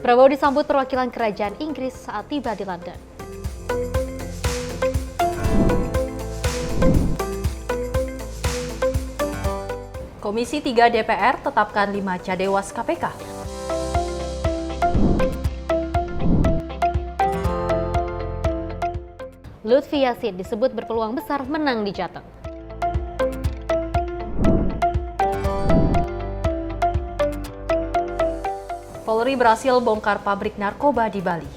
Prabowo disambut perwakilan kerajaan Inggris saat tiba di London. Komisi 3 DPR tetapkan 5 cadewas KPK. Lutfi Yassin disebut berpeluang besar menang di Jateng. Polri berhasil bongkar pabrik narkoba di Bali.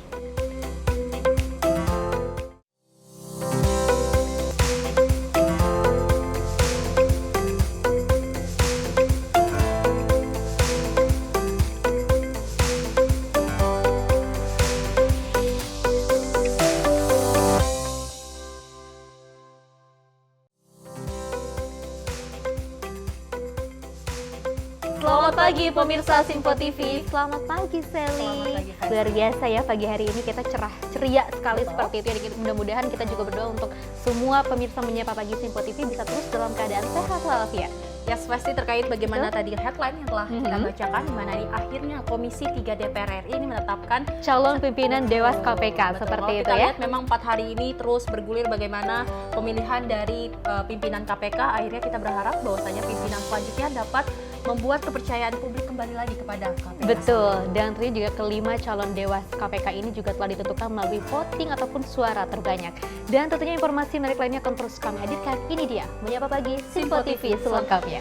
Selamat pagi pemirsa Simpo TV. Selamat pagi Sally. Selamat pagi, Fani. Luar biasa ya pagi hari ini kita cerah ceria sekali seperti itu. Jadi mudah-mudahan kita juga berdoa untuk semua pemirsa menyapa pagi Simpo TV bisa terus dalam keadaan sehat walafiat. Ya, pasti terkait bagaimana Betul. tadi headline yang telah kita bacakan, di mana ini akhirnya Komisi 3 DPR RI ini menetapkan Calon pimpinan Dewas KPK Betul. seperti Kalau itu kita ya. lihat memang 4 hari ini terus bergulir bagaimana pemilihan dari pimpinan KPK. Akhirnya kita berharap bahwasanya pimpinan selanjutnya dapat membuat kepercayaan publik kembali lagi kepada KPK. Betul, dan tentunya juga kelima calon Dewas KPK ini juga telah ditentukan melalui voting ataupun suara terbanyak. Dan tentunya informasi menarik lainnya akan terus kami hadirkan. Ini dia, Menyapa Pagi Simpo TV selengkapnya.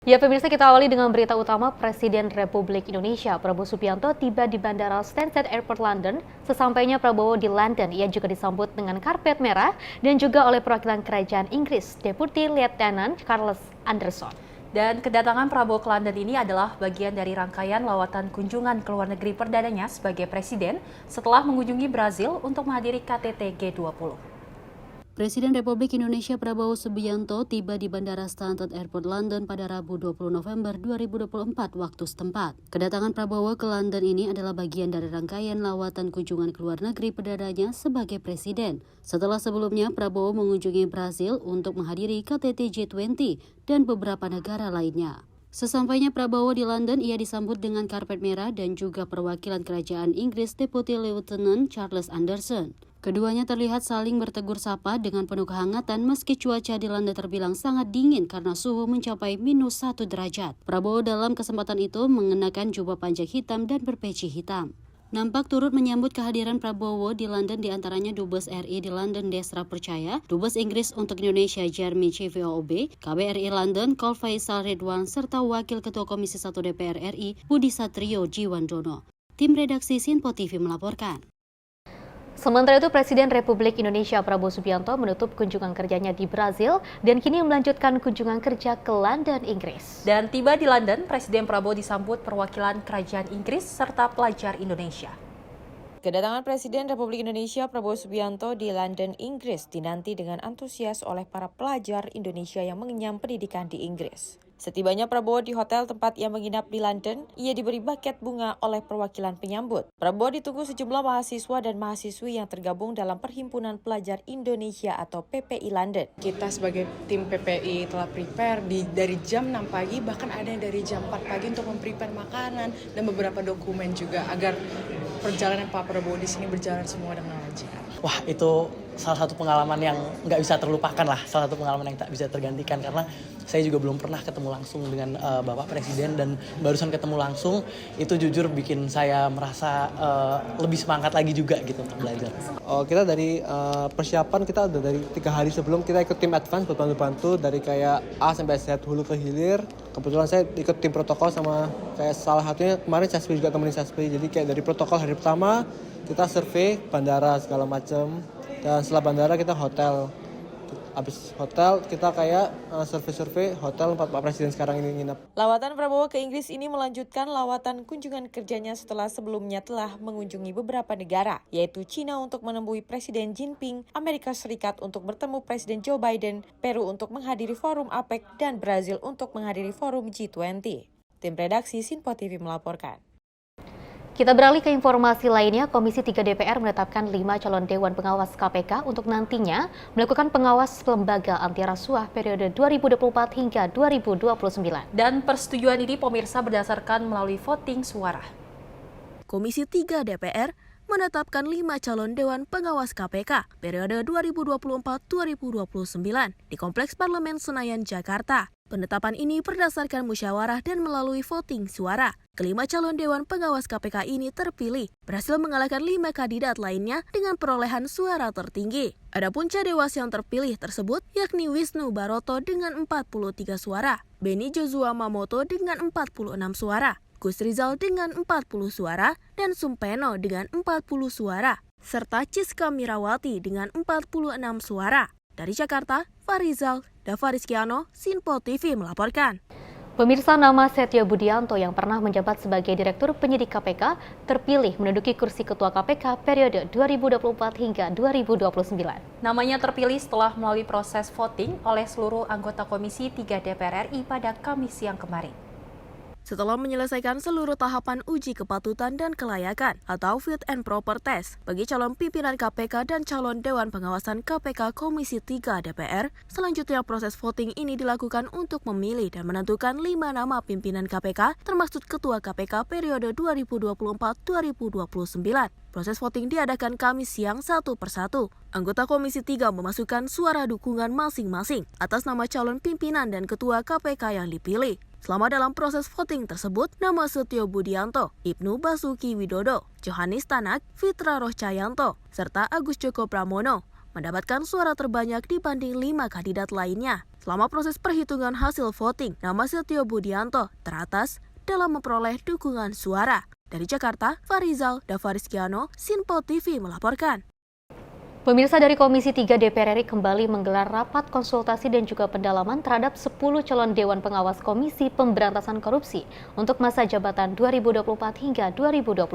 Ya pemirsa, kita awali dengan berita utama. Presiden Republik Indonesia Prabowo Subianto tiba di Bandara Stansted Airport London. Sesampainya Prabowo di London, ia juga disambut dengan karpet merah dan juga oleh perwakilan kerajaan Inggris, Deputi Lieutenant Charles Anderson. Dan kedatangan Prabowo ke London ini adalah bagian dari rangkaian lawatan kunjungan ke luar negeri perdananya sebagai presiden setelah mengunjungi Brazil untuk menghadiri KTT G20. Presiden Republik Indonesia Prabowo Subianto tiba di Bandara Stansted Airport London pada Rabu 20 November 2024 waktu setempat. Kedatangan Prabowo ke London ini adalah bagian dari rangkaian lawatan kunjungan ke luar negeri perdananya sebagai presiden. Setelah sebelumnya Prabowo mengunjungi Brazil untuk menghadiri KTT G20 dan beberapa negara lainnya. Sesampainya Prabowo di London, ia disambut dengan karpet merah dan juga perwakilan kerajaan Inggris Deputi Lieutenant Charles Anderson. Keduanya terlihat saling bertegur sapa dengan penuh kehangatan meski cuaca di London terbilang sangat dingin karena suhu mencapai -1 derajat. Prabowo dalam kesempatan itu mengenakan jubah panjang hitam dan berpeci hitam. Nampak turut menyambut kehadiran Prabowo di London diantaranya Dubes RI di London Desra Percaya, Dubes Inggris untuk Indonesia Jeremy CVOB, KBRI London Kol Faisal Ridwan, serta Wakil Ketua Komisi 1 DPR RI Budi Satrio Jiwandono. Tim redaksi Simpo TV melaporkan. Sementara itu, Presiden Republik Indonesia Prabowo Subianto menutup kunjungan kerjanya di Brazil dan kini melanjutkan kunjungan kerja ke London, Inggris. Dan tiba di London, Presiden Prabowo disambut perwakilan kerajaan Inggris serta pelajar Indonesia. Kedatangan Presiden Republik Indonesia Prabowo Subianto di London, Inggris dinanti dengan antusias oleh para pelajar Indonesia yang mengenyam pendidikan di Inggris. Setibanya Prabowo di hotel tempat ia menginap di London, ia diberi buket bunga oleh perwakilan penyambut. Prabowo ditunggu sejumlah mahasiswa dan mahasiswi yang tergabung dalam Perhimpunan Pelajar Indonesia atau PPI London. Kita sebagai tim PPI telah prepare dari jam 6 pagi, bahkan ada yang dari jam 4 pagi untuk memprepare makanan dan beberapa dokumen juga agar perjalanan Pak Prabowo di sini berjalan semua dengan lancar. Wah, itu salah satu pengalaman yang nggak bisa terlupakan lah, salah satu pengalaman yang tak bisa tergantikan karena saya juga belum pernah ketemu langsung dengan Bapak Presiden dan barusan ketemu langsung itu jujur bikin saya merasa lebih semangat lagi juga gitu untuk belajar. Kita dari persiapan kita udah dari 3 hari sebelum kita ikut tim advance buat bantu-bantu dari kayak A sampai Z hulu ke hilir. Kebetulan saya ikut tim protokol sama kayak salah satunya kemarin Saspi juga temenin Saspi. Jadi kayak dari protokol hari pertama kita survei bandara segala macam dan setelah bandara kita hotel. Habis hotel kita kayak survei hotel tempat Pak Presiden sekarang ini nginep. Lawatan Prabowo ke Inggris ini melanjutkan lawatan kunjungan kerjanya setelah sebelumnya telah mengunjungi beberapa negara, yaitu China untuk menemui Presiden Jinping, Amerika Serikat untuk bertemu Presiden Joe Biden, Peru untuk menghadiri forum APEC, dan Brazil untuk menghadiri forum G20. Tim redaksi Simpo TV melaporkan. Kita beralih ke informasi lainnya, Komisi 3 DPR menetapkan 5 calon Dewan Pengawas KPK untuk nantinya melakukan pengawas lembaga anti rasuah periode 2024 hingga 2029. Dan persetujuan ini pemirsa berdasarkan melalui voting suara. Komisi 3 DPR menetapkan 5 calon Dewan Pengawas KPK periode 2024-2029 di Kompleks Parlemen Senayan, Jakarta. Penetapan ini berdasarkan musyawarah dan melalui voting suara. Kelima calon Dewan Pengawas KPK ini terpilih, berhasil mengalahkan 5 kandidat lainnya dengan perolehan suara tertinggi. Adapun cadewas yang terpilih tersebut yakni Wisnu Baroto dengan 43 suara, Beni Joshua Mamoto dengan 46 suara, Gus Rizal dengan 40 suara, dan Sumpeno dengan 40 suara, serta Ciska Mirawati dengan 46 suara. Dari Jakarta, Farizal, Dava Rizkiano, Sinpo TV melaporkan. Pemirsa, nama Setio Budianto yang pernah menjabat sebagai Direktur Penyidik KPK terpilih menduduki kursi Ketua KPK periode 2024 hingga 2029. Namanya terpilih setelah melalui proses voting oleh seluruh anggota Komisi 3 DPR RI pada Kamis siang kemarin. Setelah menyelesaikan seluruh tahapan uji kepatutan dan kelayakan atau fit and proper test bagi calon pimpinan KPK dan calon Dewan Pengawasan KPK Komisi 3 DPR, selanjutnya proses voting ini dilakukan untuk memilih dan menentukan 5 nama pimpinan KPK termasuk Ketua KPK periode 2024-2029. Proses voting diadakan Kamis siang satu persatu. Anggota Komisi 3 memasukkan suara dukungan masing-masing atas nama calon pimpinan dan Ketua KPK yang dipilih. Selama dalam proses voting tersebut, nama Setio Budianto, Ibnu Basuki Widodo, Johanis Tanak, Fitra Rohcayanto, serta Agus Joko Pramono mendapatkan suara terbanyak dibanding 5 kandidat lainnya. Selama proses perhitungan hasil voting, nama Setio Budianto teratas dalam memperoleh dukungan suara. Dari Jakarta, Farizal, Dava Rizkiano, Sinpo TV melaporkan. Pemirsa, dari Komisi 3 DPR RI kembali menggelar rapat konsultasi dan juga pendalaman terhadap 10 calon Dewan Pengawas Komisi Pemberantasan Korupsi untuk masa jabatan 2024 hingga 2029.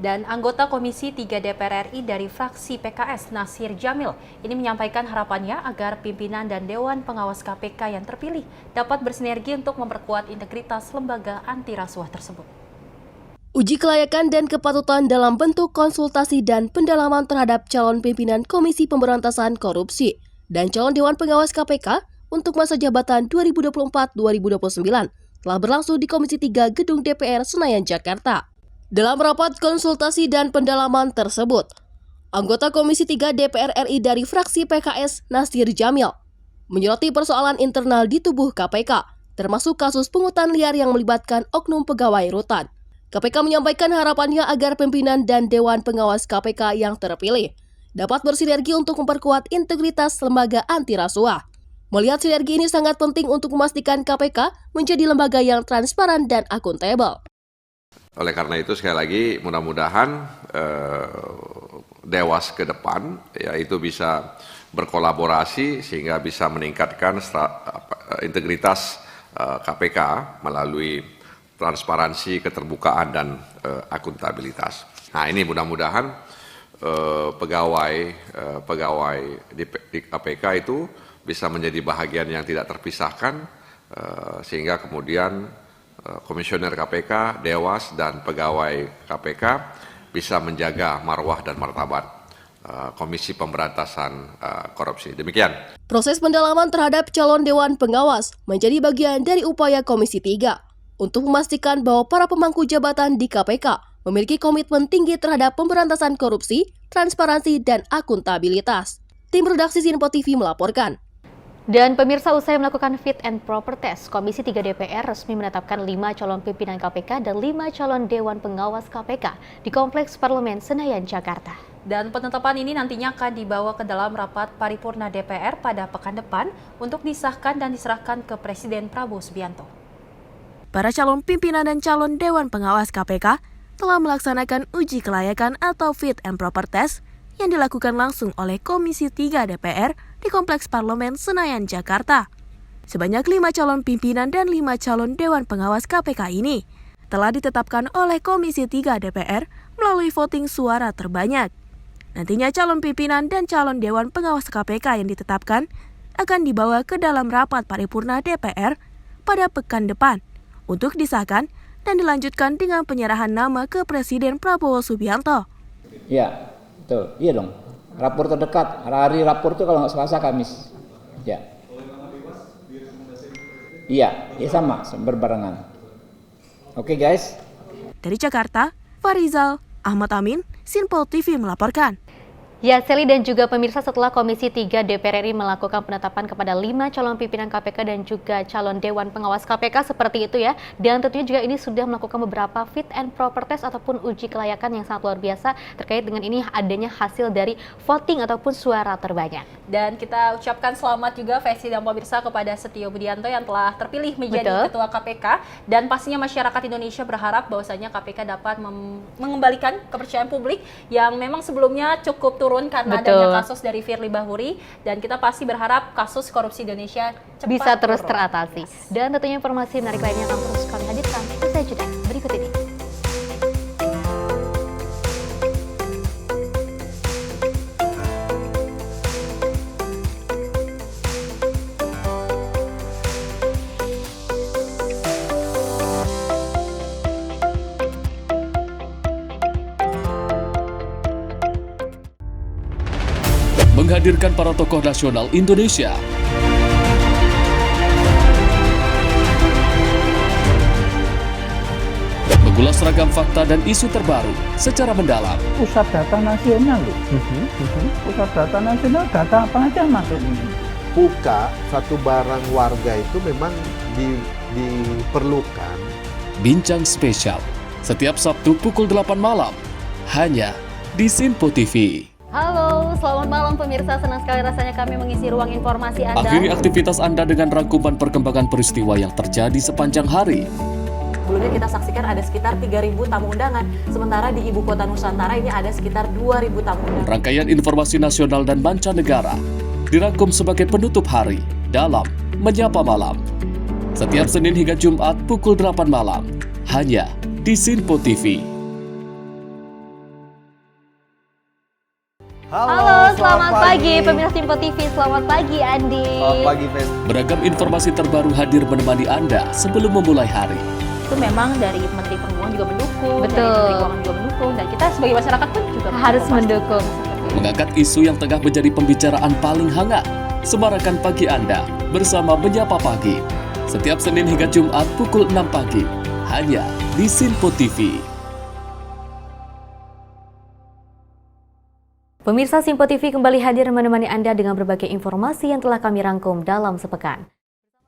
Dan anggota Komisi 3 DPR RI dari fraksi PKS Nasir Jamil ini menyampaikan harapannya agar pimpinan dan Dewan Pengawas KPK yang terpilih dapat bersinergi untuk memperkuat integritas lembaga anti rasuah tersebut. Uji kelayakan dan kepatutan dalam bentuk konsultasi dan pendalaman terhadap calon pimpinan Komisi Pemberantasan Korupsi dan calon Dewan Pengawas KPK untuk masa jabatan 2024-2029 telah berlangsung di Komisi 3 Gedung DPR Senayan, Jakarta. Dalam rapat konsultasi dan pendalaman tersebut, anggota Komisi 3 DPR RI dari fraksi PKS Nasir Jamil menyoroti persoalan internal di tubuh KPK, termasuk kasus pungutan liar yang melibatkan oknum pegawai rutan. KPK menyampaikan harapannya agar pimpinan dan Dewan Pengawas KPK yang terpilih dapat bersinergi untuk memperkuat integritas lembaga anti rasuah. Melihat sinergi ini sangat penting untuk memastikan KPK menjadi lembaga yang transparan dan akuntabel. Oleh karena itu sekali lagi mudah-mudahan Dewas ke depan yaitu bisa berkolaborasi sehingga bisa meningkatkan integritas KPK melalui transparansi, keterbukaan, dan akuntabilitas. Nah, ini mudah-mudahan pegawai di KPK itu bisa menjadi bahagian yang tidak terpisahkan, sehingga kemudian komisioner KPK, Dewas, dan pegawai KPK bisa menjaga marwah dan martabat Komisi Pemberantasan Korupsi. Demikian. Proses pendalaman terhadap calon Dewan Pengawas menjadi bagian dari upaya Komisi 3. Untuk memastikan bahwa para pemangku jabatan di KPK memiliki komitmen tinggi terhadap pemberantasan korupsi, transparansi, dan akuntabilitas. Tim redaksi Sinpo TV melaporkan. Dan pemirsa, usai melakukan fit and proper test, Komisi 3 DPR resmi menetapkan 5 calon pimpinan KPK dan 5 calon Dewan Pengawas KPK di Kompleks Parlemen Senayan, Jakarta. Dan penetapan ini nantinya akan dibawa ke dalam rapat paripurna DPR pada pekan depan untuk disahkan dan diserahkan ke Presiden Prabowo Subianto. Para calon pimpinan dan calon Dewan Pengawas KPK telah melaksanakan uji kelayakan atau fit and proper test yang dilakukan langsung oleh Komisi 3 DPR di Kompleks Parlemen Senayan, Jakarta. Sebanyak 5 calon pimpinan dan 5 calon Dewan Pengawas KPK ini telah ditetapkan oleh Komisi 3 DPR melalui voting suara terbanyak. Nantinya calon pimpinan dan calon Dewan Pengawas KPK yang ditetapkan akan dibawa ke dalam rapat paripurna DPR pada pekan depan untuk disahkan dan dilanjutkan dengan penyerahan nama ke Presiden Prabowo Subianto. Ya, betul. Iya dong. Rapor terdekat, hari rapor itu kalau nggak Selasa Kamis. Ya. Iya, ya sama, berbarengan. Oke guys. Dari Jakarta, Farizal Ahmad Amin, Sinpol TV melaporkan. Ya, Seli dan juga pemirsa, setelah Komisi 3 DPR RI melakukan penetapan kepada 5 calon pimpinan KPK dan juga calon Dewan Pengawas KPK seperti itu ya. Dan tentunya juga ini sudah melakukan beberapa fit and proper test ataupun uji kelayakan yang sangat luar biasa terkait dengan ini adanya hasil dari voting ataupun suara terbanyak. Dan kita ucapkan selamat juga Festi dan pemirsa kepada Setio Budianto yang telah terpilih menjadi Ketua KPK. Dan pastinya masyarakat Indonesia berharap bahwasanya KPK dapat mengembalikan kepercayaan publik yang memang sebelumnya cukup turun karena adanya kasus dari Firly Bahuri, dan kita pasti berharap kasus korupsi Indonesia cepat bisa terus turun. teratasi. Dan tentunya informasi menarik lainnya akan terus kami hadirkan usai jeda berikut ini. Menghadirkan para tokoh nasional Indonesia. Mengulas ragam fakta dan isu terbaru secara mendalam. Pusat data nasional loh. Pusat data nasional, data apa aja masuk ini. Buka satu barang warga itu memang diperlukan. Bincang spesial setiap Sabtu pukul 8 malam hanya di Sinpo TV. Halo, selamat malam pemirsa. Senang sekali rasanya kami mengisi ruang informasi Anda. Akhiri aktivitas Anda dengan rangkuman perkembangan peristiwa yang terjadi sepanjang hari. Sebelumnya kita saksikan ada sekitar 3.000 tamu undangan, sementara di Ibu Kota Nusantara ini ada sekitar 2.000 tamu undangan. Rangkaian informasi nasional dan mancanegara dirangkum sebagai penutup hari dalam Menyapa Malam. Setiap Senin hingga Jumat pukul 8 malam, hanya di Sinpo TV. Halo, selamat pagi pemirsa Sinpo TV. Selamat pagi Andi. Selamat pagi, Fen. Beragam informasi terbaru hadir menemani Anda sebelum memulai hari. Itu memang dari Menteri Perhubungan juga mendukung, Betul. dari Menteri Keuangan juga mendukung, dan kita sebagai masyarakat pun juga Harus mendukung. Mengangkat isu yang tengah menjadi pembicaraan paling hangat. Semarakan pagi Anda bersama Menyapa Pagi. Setiap Senin hingga Jumat pukul 6 pagi, hanya di Sinpo TV. Pemirsa Sinpo TV kembali hadir menemani Anda dengan berbagai informasi yang telah kami rangkum dalam sepekan.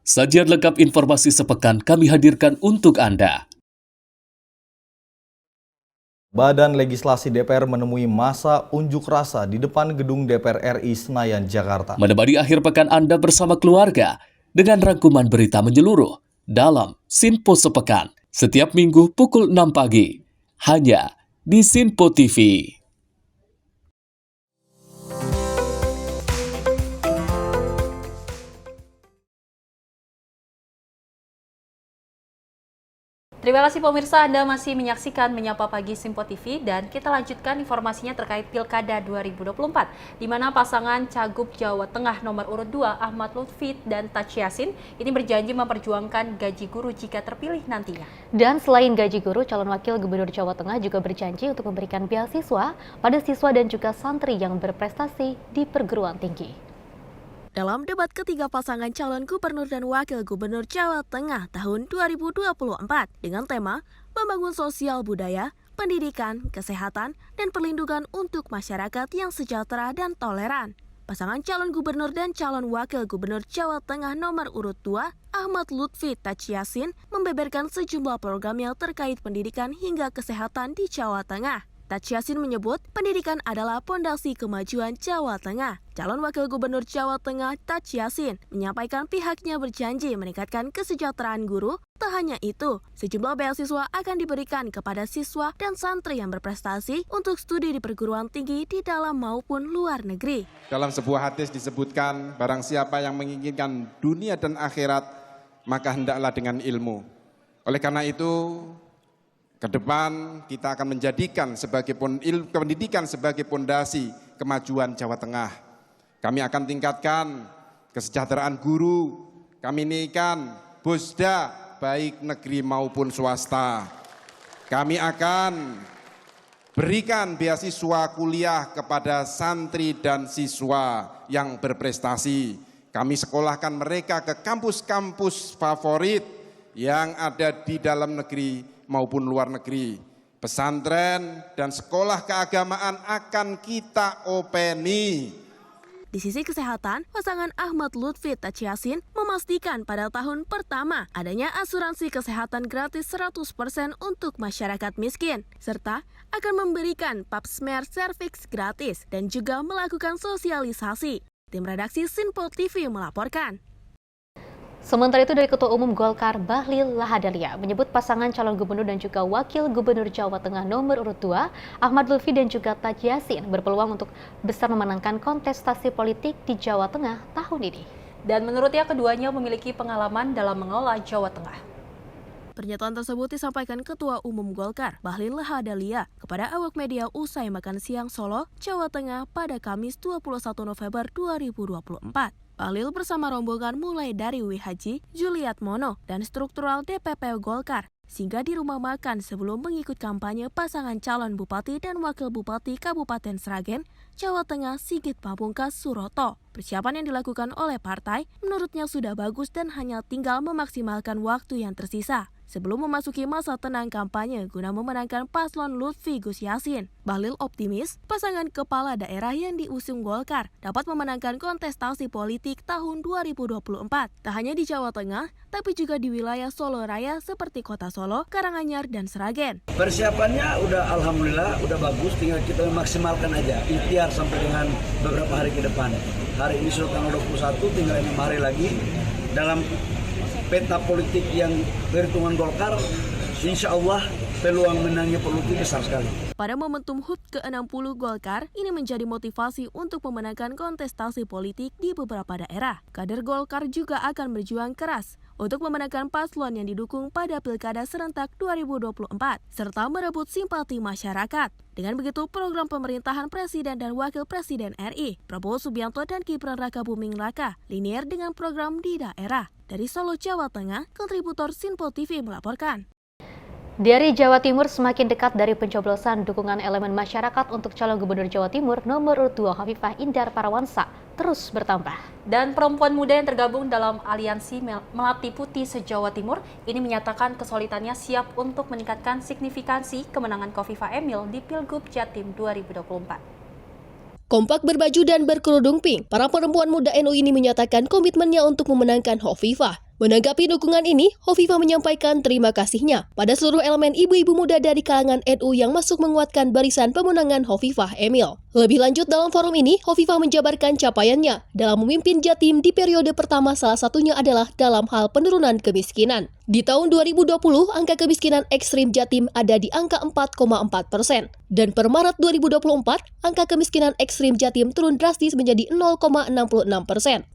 Sajian lengkap informasi sepekan kami hadirkan untuk Anda. Badan Legislasi DPR menemui masa unjuk rasa di depan gedung DPR RI Senayan, Jakarta. Menemani akhir pekan Anda bersama keluarga dengan rangkuman berita menyeluruh dalam Sinpo Sepekan. Setiap minggu pukul 6 pagi, hanya di Sinpo TV. Terima kasih pemirsa, Anda masih menyaksikan Menyapa Pagi Sinpo TV, dan kita lanjutkan informasinya terkait Pilkada 2024, di mana pasangan Cagup Jawa Tengah nomor urut 2 Ahmad Lutfi dan Taj Yassin ini berjanji memperjuangkan gaji guru jika terpilih nantinya. Dan selain gaji guru, calon wakil gubernur Jawa Tengah juga berjanji untuk memberikan beasiswa pada siswa dan juga santri yang berprestasi di perguruan tinggi. Dalam debat ketiga pasangan calon gubernur dan wakil gubernur Jawa Tengah tahun 2024 dengan tema membangun sosial budaya, pendidikan, kesehatan, dan perlindungan untuk masyarakat yang sejahtera dan toleran. Pasangan calon gubernur dan calon wakil gubernur Jawa Tengah nomor urut 2, Ahmad Lutfi Taj Yassin, membeberkan sejumlah program yang terkait pendidikan hingga kesehatan di Jawa Tengah. Taj Yassin menyebut pendidikan adalah pondasi kemajuan Jawa Tengah. Calon Wakil Gubernur Jawa Tengah Taj Yassin menyampaikan pihaknya berjanji meningkatkan kesejahteraan guru. Tak hanya itu, sejumlah beasiswa akan diberikan kepada siswa dan santri yang berprestasi untuk studi di perguruan tinggi di dalam maupun luar negeri. Dalam sebuah hadis disebutkan, barang siapa yang menginginkan dunia dan akhirat, maka hendaklah dengan ilmu. Oleh karena itu, ke depan kita akan menjadikan pendidikan sebagai pondasi kemajuan Jawa Tengah. Kami akan tingkatkan kesejahteraan guru, kami naikkan Bosda, baik negeri maupun swasta. Kami akan berikan beasiswa kuliah kepada santri dan siswa yang berprestasi. Kami sekolahkan mereka ke kampus-kampus favorit yang ada di dalam negeri maupun luar negeri. Pesantren dan sekolah keagamaan akan kita openi. Di sisi kesehatan, pasangan Ahmad Lutfi Taci Yassin memastikan pada tahun pertama adanya asuransi kesehatan gratis 100% untuk masyarakat miskin, serta akan memberikan pap smear serviks gratis dan juga melakukan sosialisasi. Tim redaksi Sinpo TV melaporkan. Sementara itu dari Ketua Umum Golkar Bahlil Lahadalia menyebut pasangan calon gubernur dan juga wakil gubernur Jawa Tengah nomor urut 2 Ahmad Lutfi dan juga Taci Yassin berpeluang untuk bisa memenangkan kontestasi politik di Jawa Tengah tahun ini. Dan menurutnya keduanya memiliki pengalaman dalam mengelola Jawa Tengah. Pernyataan tersebut disampaikan Ketua Umum Golkar Bahlil Lahadalia kepada awak media usai makan siang Solo, Jawa Tengah pada Kamis 21 November 2024. Bahlil bersama rombongan mulai dari Wihaji, Juliat Mono, dan struktural DPP Golkar, singgah di rumah makan sebelum mengikut kampanye pasangan calon Bupati dan Wakil Bupati Kabupaten Sragen, Jawa Tengah Sigit Pamungkas Suroto. Persiapan yang dilakukan oleh partai menurutnya sudah bagus dan hanya tinggal memaksimalkan waktu yang tersisa sebelum memasuki masa tenang kampanye guna memenangkan paslon Lutfi Gus Yassin. Bahlil optimis pasangan kepala daerah yang diusung Golkar dapat memenangkan kontestasi politik tahun 2024. Tak hanya di Jawa Tengah, tapi juga di wilayah Solo Raya seperti Kota Solo, Karanganyar, dan Sragen. Persiapannya udah alhamdulillah udah bagus, tinggal kita memaksimalkan aja ikhtiar sampai dengan beberapa hari ke depan. Hari ini sudah tanggal 21, tinggal 6 hari lagi. Dalam peta politik yang perhitungan Golkar, insya Allah peluang menangnya politik besar sekali. Pada momentum HUT ke-60 Golkar, ini menjadi motivasi untuk memenangkan kontestasi politik di beberapa daerah. Kader Golkar juga akan berjuang keras untuk memenangkan paslon yang didukung pada Pilkada serentak 2024, serta merebut simpati masyarakat. Dengan begitu, program pemerintahan Presiden dan Wakil Presiden RI, Prabowo Subianto dan Gibran Rakabuming Raka, linier dengan program di daerah. Dari Solo, Jawa Tengah, kontributor Sinpo TV melaporkan. Dari Jawa Timur semakin dekat dari pencoblosan dukungan elemen masyarakat untuk calon gubernur Jawa Timur nomor urut 2 Hovifah Indar Parawansa terus bertambah. Dan perempuan muda yang tergabung dalam aliansi Melati Putih se-Jawa Timur ini menyatakan kesulitannya siap untuk meningkatkan signifikansi kemenangan Khofifah Emil di Pilgub Jatim 2024. Kompak berbaju dan berkerudung pink, para perempuan muda NU ini menyatakan komitmennya untuk memenangkan Khofifah. Menanggapi dukungan ini, Khofifah menyampaikan terima kasihnya pada seluruh elemen ibu-ibu muda dari kalangan NU yang masuk menguatkan barisan pemenangan Khofifah Emil. Lebih lanjut dalam forum ini, Khofifah menjabarkan capaiannya dalam memimpin Jatim di periode pertama, salah satunya adalah dalam hal penurunan kemiskinan. Di tahun 2020, angka kemiskinan ekstrim Jatim ada di angka 4,4%. Dan per Maret 2024, angka kemiskinan ekstrim Jatim turun drastis menjadi 0,66%.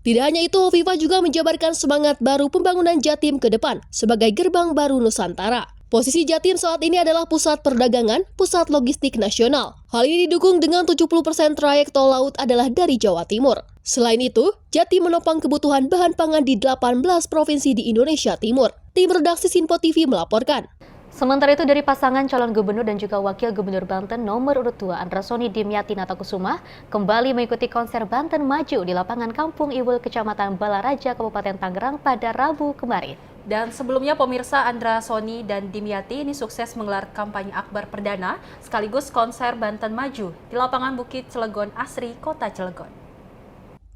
Tidak hanya itu, Khofifah juga menjabarkan semangat baru pembangunan Jatim ke depan sebagai gerbang baru Nusantara. Posisi Jatim saat ini adalah pusat perdagangan, pusat logistik nasional. Hal ini didukung dengan 70% trayek tol laut adalah dari Jawa Timur. Selain itu, Jatim menopang kebutuhan bahan pangan di 18 provinsi di Indonesia Timur. Tim redaksi Sinpo TV melaporkan. Sementara itu dari pasangan calon gubernur dan juga wakil gubernur Banten nomor urut 2 Andra Soni Dimyati Natakusuma kembali mengikuti konser Banten Maju di lapangan Kampung Iwul Kecamatan Balaraja Kabupaten Tangerang pada Rabu kemarin. Dan sebelumnya pemirsa, Andra Soni dan Dimyati ini sukses menggelar kampanye akbar perdana sekaligus konser Banten Maju di lapangan Bukit Cilegon Asri, Kota Cilegon.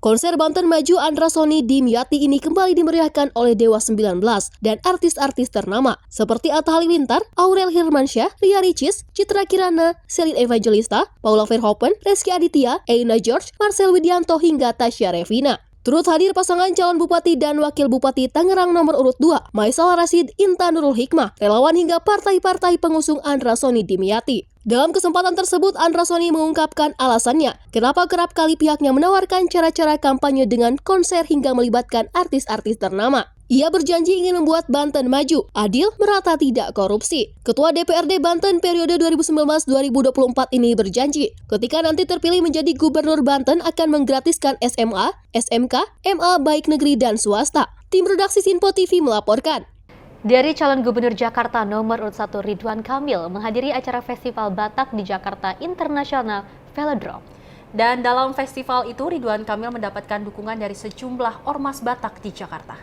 Konser Banten Maju Andra Soni Dimyati ini kembali dimeriahkan oleh Dewa 19 dan artis-artis ternama seperti Atta Halilintar, Aurel Hermansyah, Ria Ricis, Citra Kirana, Celine Evangelista, Paula Verhoeven, Reski Aditya, Eina George, Marcel Widianto hingga Tasya Revina. Turut hadir pasangan calon bupati dan wakil bupati Tangerang nomor urut 2, Maisal Rasid, Intan Nurul Hikmah, relawan hingga partai-partai pengusung Andra Soni Dimyati. Dalam kesempatan tersebut, Andra Soni mengungkapkan alasannya kenapa kerap kali pihaknya menawarkan cara-cara kampanye dengan konser hingga melibatkan artis-artis ternama. Ia berjanji ingin membuat Banten maju, adil, merata, tidak korupsi. Ketua DPRD Banten periode 2019-2024 ini berjanji ketika nanti terpilih menjadi gubernur Banten akan menggratiskan SMA, SMK, MA baik negeri dan swasta. Tim redaksi Sinpo TV melaporkan. Dari calon gubernur Jakarta nomor urut 1 Ridwan Kamil menghadiri acara Festival Batak di Jakarta International Velodrome. Dan dalam festival itu Ridwan Kamil mendapatkan dukungan dari sejumlah ormas Batak di Jakarta.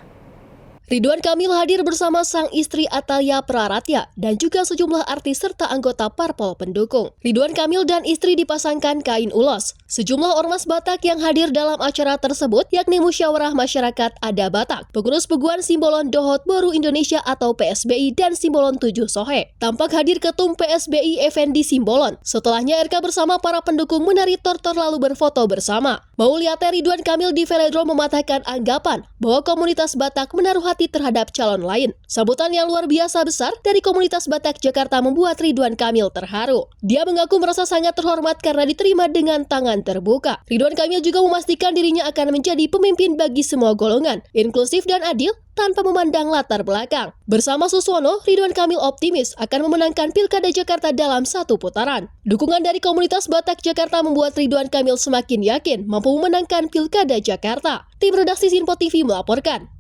Ridwan Kamil hadir bersama sang istri Atalia Praratya dan juga sejumlah artis serta anggota parpol pendukung. Ridwan Kamil dan istri dipasangkan kain ulos. Sejumlah ormas Batak yang hadir dalam acara tersebut yakni Musyawarah Masyarakat Ada Batak, Pengurus Peguan Simbolon Dohot Baru Indonesia atau PSBI dan Simbolon 7 Sohe. Tampak hadir Ketum PSBI Effendi Simbolon. Setelahnya RK bersama para pendukung menari tortor lalu berfoto bersama. Mauliate Ridwan Kamil di Velodrome mematahkan anggapan bahwa komunitas Batak menaruh hati terhadap calon lain. Sambutan yang luar biasa besar dari komunitas Batak Jakarta membuat Ridwan Kamil terharu. Dia mengaku merasa sangat terhormat karena diterima dengan tangan terbuka. Ridwan Kamil juga memastikan dirinya akan menjadi pemimpin bagi semua golongan, inklusif dan adil, tanpa memandang latar belakang. Bersama Suswono, Ridwan Kamil optimis akan memenangkan Pilkada Jakarta dalam satu putaran. Dukungan dari komunitas Batak Jakarta membuat Ridwan Kamil semakin yakin mampu memenangkan Pilkada Jakarta. Tim redaksi Sinpo TV melaporkan.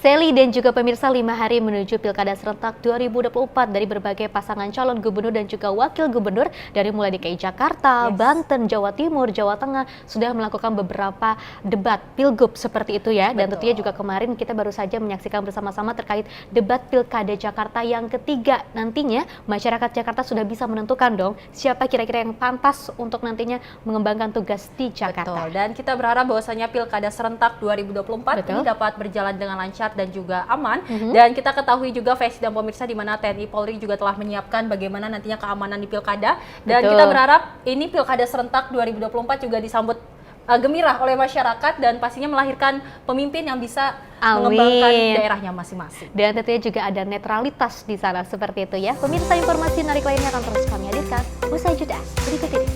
Sally dan juga pemirsa 5 hari menuju Pilkada Serentak 2024 dari berbagai pasangan calon gubernur dan juga wakil gubernur dari mulai DKI Jakarta, Banten, Jawa Timur, Jawa Tengah sudah melakukan beberapa debat pilgub seperti itu ya. Dan tentunya juga kemarin kita baru saja menyaksikan bersama-sama terkait debat Pilkada Jakarta yang ketiga. Nantinya masyarakat Jakarta sudah bisa menentukan dong siapa kira-kira yang pantas untuk nantinya mengembangkan tugas di Jakarta. Betul. Dan kita berharap bahwasanya Pilkada Serentak 2024 ini dapat berjalan dengan lancar dan juga aman. Dan kita ketahui juga Faiz dan pemirsa di mana TNI Polri juga telah menyiapkan bagaimana nantinya keamanan di pilkada. Dan kita berharap ini Pilkada Serentak 2024 juga disambut gembira oleh masyarakat dan pastinya melahirkan pemimpin yang bisa mengembangkan daerahnya masing-masing. Dan tentunya juga ada netralitas di sana seperti itu ya. Pemirsa, informasi menarik lainnya akan terus kami hadirkan usai jeda berikut ini.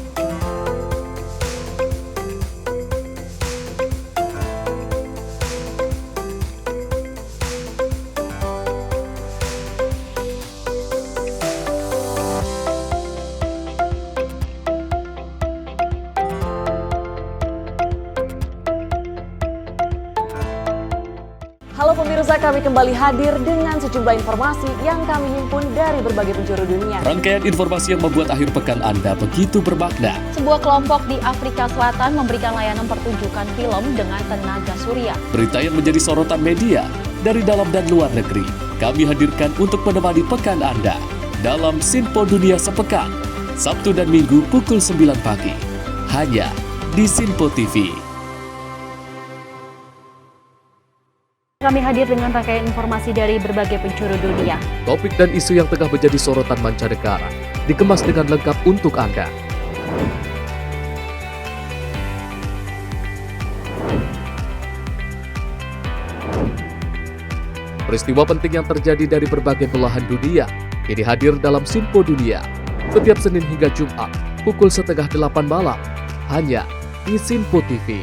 Halo pemirsa, kami kembali hadir dengan sejumlah informasi yang kami himpun dari berbagai penjuru dunia. Rangkaian informasi yang membuat akhir pekan Anda begitu bermakna. Sebuah kelompok di Afrika Selatan memberikan layanan pertunjukan film dengan tenaga surya. Berita yang menjadi sorotan media dari dalam dan luar negeri. Kami hadirkan untuk menemani pekan Anda dalam Sinpo Dunia Sepekan, Sabtu dan Minggu pukul 9 pagi. Hanya di Sinpo TV. Kami hadir dengan rangkaian informasi dari berbagai penjuru dunia. Topik dan isu yang tengah menjadi sorotan mancanegara dikemas dengan lengkap untuk Anda. Peristiwa penting yang terjadi dari berbagai belahan dunia ini hadir dalam Sinpo Dunia setiap Senin hingga Jumat pukul 7:30 malam hanya di Sinpo TV.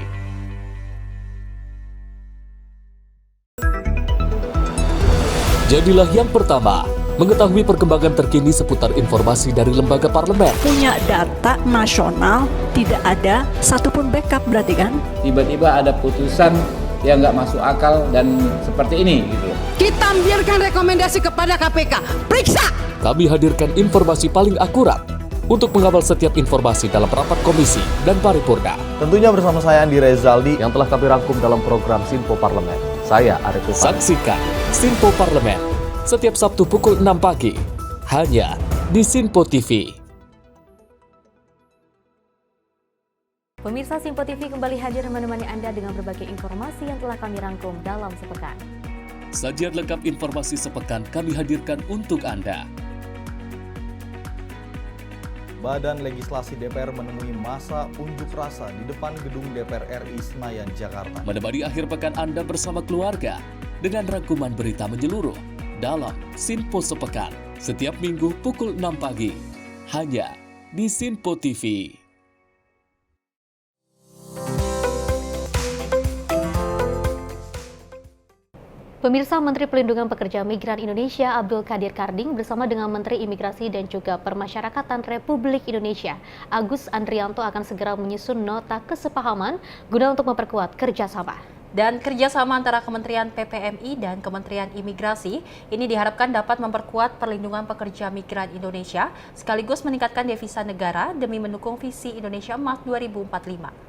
Jadilah yang pertama mengetahui perkembangan terkini seputar informasi dari lembaga parlemen. Punya data nasional, tidak ada satupun backup berarti kan? Tiba-tiba ada putusan yang nggak masuk akal dan seperti ini gitu. Kita biarkan rekomendasi kepada KPK, periksa! Kami hadirkan informasi paling akurat untuk mengawal setiap informasi dalam rapat komisi dan paripurna. Tentunya bersama saya Andi Rezaldi yang telah kami rangkum dalam program Sinpo Parlemen. Saya Arif Rifan. Saksikan Sinpo Parlemen setiap Sabtu pukul 6 pagi hanya di Sinpo TV. Pemirsa, Sinpo TV kembali hadir menemani Anda dengan berbagai informasi yang telah kami rangkum dalam sepekan. Sajian lengkap informasi sepekan kami hadirkan untuk Anda. Badan Legislasi DPR menemui masa unjuk rasa di depan gedung DPR RI Senayan, Jakarta. Menemani akhir pekan Anda bersama keluarga dengan rangkuman berita menyeluruh dalam Sinpo Sepekan setiap Minggu pukul 6 pagi hanya di Sinpo TV. Pemirsa, Menteri Pelindungan Pekerja Migran Indonesia Abdul Qadir Karding bersama dengan Menteri Imigrasi dan juga Permasyarakatan Republik Indonesia Agus Andrianto akan segera menyusun nota kesepahaman guna untuk memperkuat kerjasama. Dan kerjasama antara Kementerian PPMI dan Kementerian Imigrasi ini diharapkan dapat memperkuat perlindungan pekerja migran Indonesia sekaligus meningkatkan devisa negara demi mendukung visi Indonesia Emas 2045.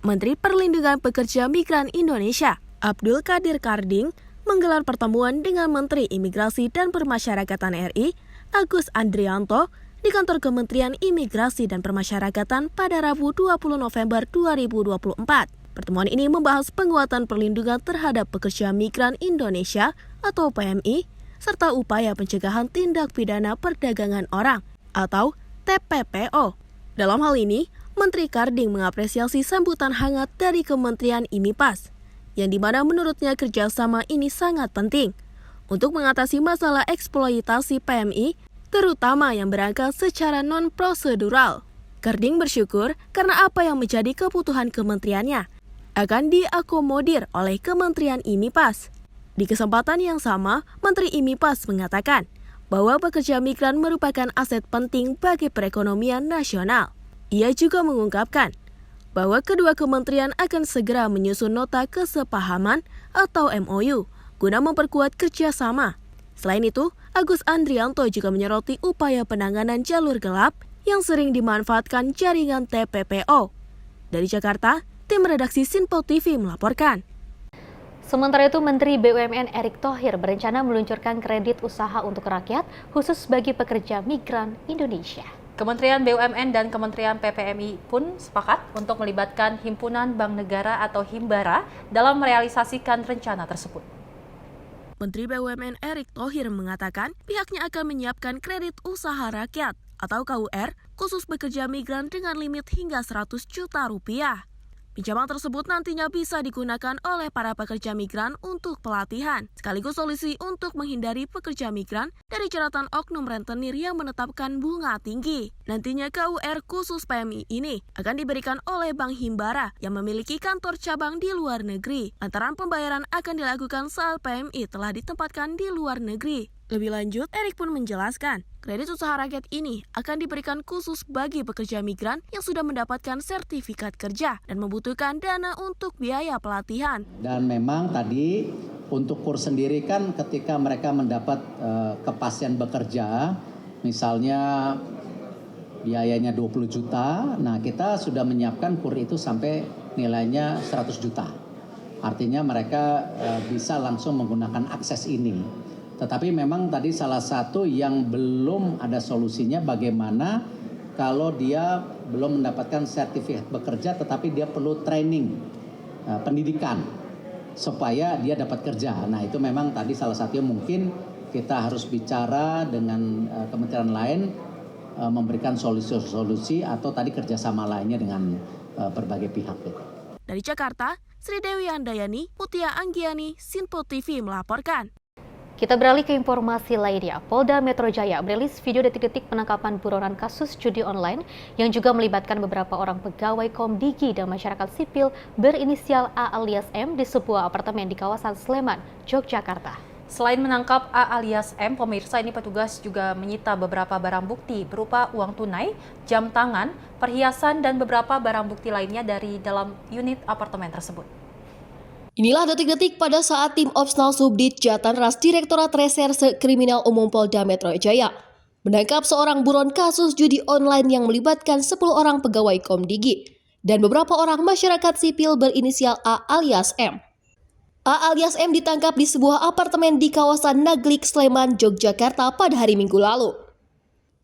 Menteri Perlindungan Pekerja Migran Indonesia, Abdul Qadir Karding, menggelar pertemuan dengan Menteri Imigrasi dan Permasyarakatan RI, Agus Andrianto, di kantor Kementerian Imigrasi dan Permasyarakatan pada Rabu 20 November 2024. Pertemuan ini membahas penguatan perlindungan terhadap pekerja migran Indonesia atau PMI, serta upaya pencegahan tindak pidana perdagangan orang atau TPPO. Dalam hal ini, Menteri Karding mengapresiasi sambutan hangat dari Kementerian IMIPAS, yang dimana menurutnya kerjasama ini sangat penting untuk mengatasi masalah eksploitasi PMI, terutama yang berangkat secara non-prosedural. Karding bersyukur karena apa yang menjadi kebutuhan kementeriannya akan diakomodir oleh Kementerian IMIPAS. Di kesempatan yang sama, Menteri IMIPAS mengatakan bahwa pekerja migran merupakan aset penting bagi perekonomian nasional. Ia juga mengungkapkan bahwa kedua kementerian akan segera menyusun nota kesepahaman atau MOU guna memperkuat kerjasama. Selain itu, Agus Andrianto juga menyoroti upaya penanganan jalur gelap yang sering dimanfaatkan jaringan TPPO. Dari Jakarta, tim redaksi Sinpo TV melaporkan. Sementara itu, Menteri BUMN Erick Thohir berencana meluncurkan kredit usaha untuk rakyat khusus bagi pekerja migran Indonesia. Kementerian BUMN dan Kementerian PPMI pun sepakat untuk melibatkan Himpunan Bank Negara atau Himbara dalam merealisasikan rencana tersebut. Menteri BUMN Erick Thohir mengatakan pihaknya akan menyiapkan kredit usaha rakyat atau KUR khusus pekerja migran dengan limit hingga 100 juta rupiah. Pinjaman tersebut nantinya bisa digunakan oleh para pekerja migran untuk pelatihan, sekaligus solusi untuk menghindari pekerja migran dari jeratan oknum rentenir yang menetapkan bunga tinggi. Nantinya KUR khusus PMI ini akan diberikan oleh Bank Himbara yang memiliki kantor cabang di luar negeri. Lantaran pembayaran akan dilakukan saat PMI telah ditempatkan di luar negeri. Lebih lanjut, Erick pun menjelaskan, kredit usaha rakyat ini akan diberikan khusus bagi pekerja migran yang sudah mendapatkan sertifikat kerja dan membutuhkan dana untuk biaya pelatihan. Dan memang tadi untuk kurs sendiri kan ketika mereka mendapat kepastian bekerja, misalnya biayanya 20 juta, nah kita sudah menyiapkan kur itu sampai nilainya 100 juta. Artinya mereka bisa langsung menggunakan akses ini. Tetapi memang tadi salah satu yang belum ada solusinya bagaimana kalau dia belum mendapatkan sertifikat bekerja tetapi dia perlu training, pendidikan supaya dia dapat kerja. Nah itu memang tadi salah satunya mungkin kita harus bicara dengan kementerian lain memberikan solusi-solusi atau tadi kerjasama lainnya dengan berbagai pihak. Dari Jakarta, Sri Dewi Handayani, Mutia Anggiani, Sinpo TV melaporkan. Kita beralih ke informasi lainnya. Polda Metro Jaya merilis video detik-detik penangkapan buronan kasus judi online yang juga melibatkan beberapa orang pegawai Komdigi dan masyarakat sipil berinisial A alias M di sebuah apartemen di kawasan Sleman, Yogyakarta. Selain menangkap A alias M, pemirsa ini petugas juga menyita beberapa barang bukti berupa uang tunai, jam tangan, perhiasan, dan beberapa barang bukti lainnya dari dalam unit apartemen tersebut. Inilah detik-detik pada saat tim Opsnal Subdit Jatanras Direktorat Reserse Kriminal Umum Polda Metro Jaya menangkap seorang buron kasus judi online yang melibatkan 10 orang pegawai Komdigi dan beberapa orang masyarakat sipil berinisial A alias M. A alias M ditangkap di sebuah apartemen di kawasan Naglik, Sleman, Yogyakarta pada hari Minggu lalu.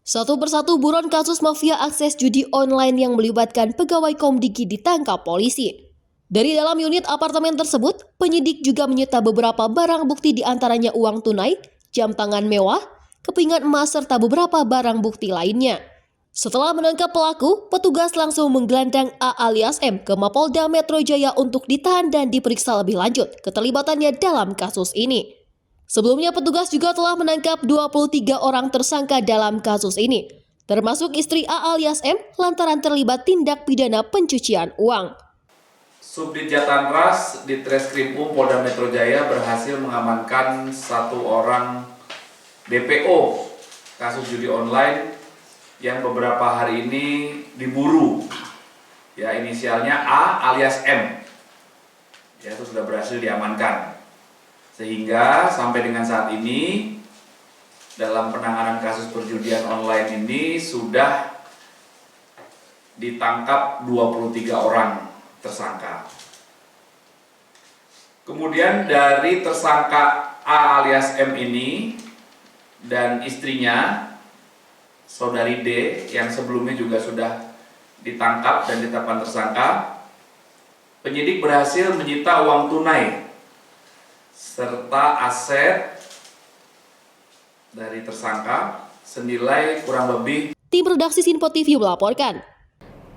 Satu persatu buron kasus mafia akses judi online yang melibatkan pegawai Komdigi ditangkap polisi. Dari dalam unit apartemen tersebut, penyidik juga menyita beberapa barang bukti diantaranya uang tunai, jam tangan mewah, kepingan emas serta beberapa barang bukti lainnya. Setelah menangkap pelaku, petugas langsung menggelandang A alias M ke Mapolda Metro Jaya untuk ditahan dan diperiksa lebih lanjut keterlibatannya dalam kasus ini. Sebelumnya petugas juga telah menangkap 23 orang tersangka dalam kasus ini, termasuk istri A alias M lantaran terlibat tindak pidana pencucian uang. Subdit Jatanras di Treskrimum Polda Metro Jaya berhasil mengamankan satu orang DPO kasus judi online yang beberapa hari ini diburu. Ya, inisialnya A alias M. ya, itu sudah berhasil diamankan. Sehingga sampai dengan saat ini dalam penanganan kasus perjudian online ini sudah ditangkap 23 orang tersangka. Kemudian dari tersangka A alias M ini dan istrinya, saudari D, yang sebelumnya juga sudah ditangkap dan ditetapkan tersangka, penyidik berhasil menyita uang tunai serta aset dari tersangka senilai kurang lebih. Tim redaksi Sinpo TV melaporkan.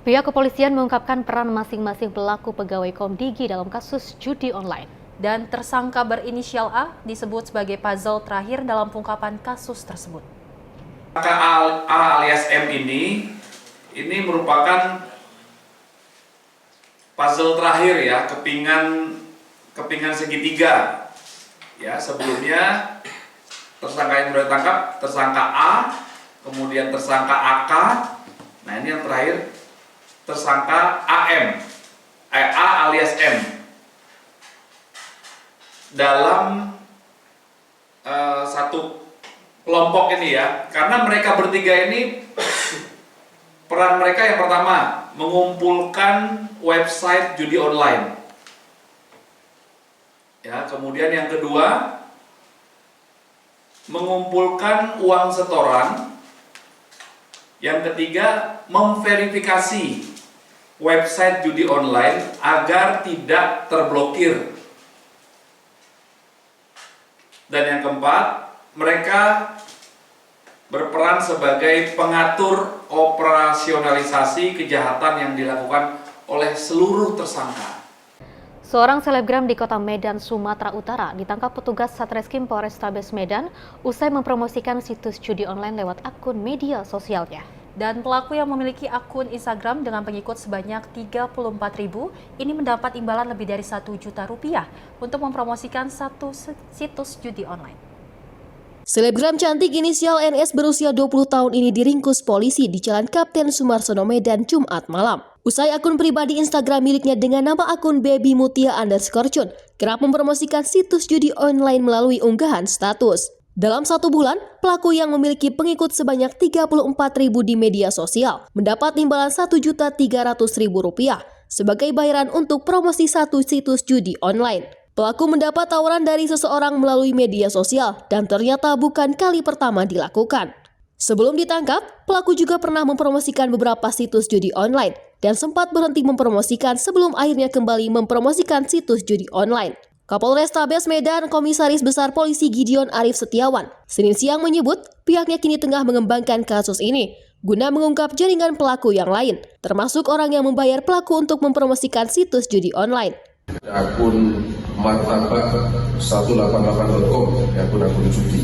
Pihak kepolisian mengungkapkan peran masing-masing pelaku pegawai Komdigi dalam kasus judi online. Dan tersangka berinisial A disebut sebagai puzzle terakhir dalam pengungkapan kasus tersebut. Tersangka A alias M ini merupakan puzzle terakhir ya, kepingan segitiga. Ya, sebelumnya tersangka yang sudah ditangkap, tersangka A, kemudian tersangka AK. Nah, ini yang terakhir tersangka AM, A alias M. Dalam satu kelompok ini ya, karena mereka bertiga ini peran mereka yang pertama mengumpulkan website judi online, ya, kemudian yang kedua mengumpulkan uang setoran, yang ketiga memverifikasi website judi online agar tidak terblokir. Dan yang keempat, mereka berperan sebagai pengatur operasionalisasi kejahatan yang dilakukan oleh seluruh tersangka. Seorang selebgram di kota Medan, Sumatera Utara ditangkap petugas Satreskrim Polrestabes Medan usai mempromosikan situs judi online lewat akun media sosialnya. Dan pelaku yang memiliki akun Instagram dengan pengikut sebanyak 34.000 ini mendapat imbalan lebih dari 1 juta rupiah untuk mempromosikan satu situs judi online. Selebgram cantik inisial NS berusia 20 tahun ini diringkus polisi di Jalan Kapten Sumarsono Medan Jumat malam. Usai akun pribadi Instagram miliknya dengan nama akun babymutia_cun kerap mempromosikan situs judi online melalui unggahan status. Dalam 1 bulan, pelaku yang memiliki pengikut sebanyak 34.000 di media sosial mendapat imbalan Rp1.300.000 sebagai bayaran untuk promosi satu situs judi online. Pelaku mendapat tawaran dari seseorang melalui media sosial dan ternyata bukan kali pertama dilakukan. Sebelum ditangkap, pelaku juga pernah mempromosikan beberapa situs judi online dan sempat berhenti mempromosikan sebelum akhirnya kembali mempromosikan situs judi online. Kapolrestabes Medan Komisaris Besar Polisi Gideon Arif Setiawan Senin siang menyebut pihaknya kini tengah mengembangkan kasus ini guna mengungkap jaringan pelaku yang lain, termasuk orang yang membayar pelaku untuk mempromosikan situs judi online. Akun martabak188.com, akun judi.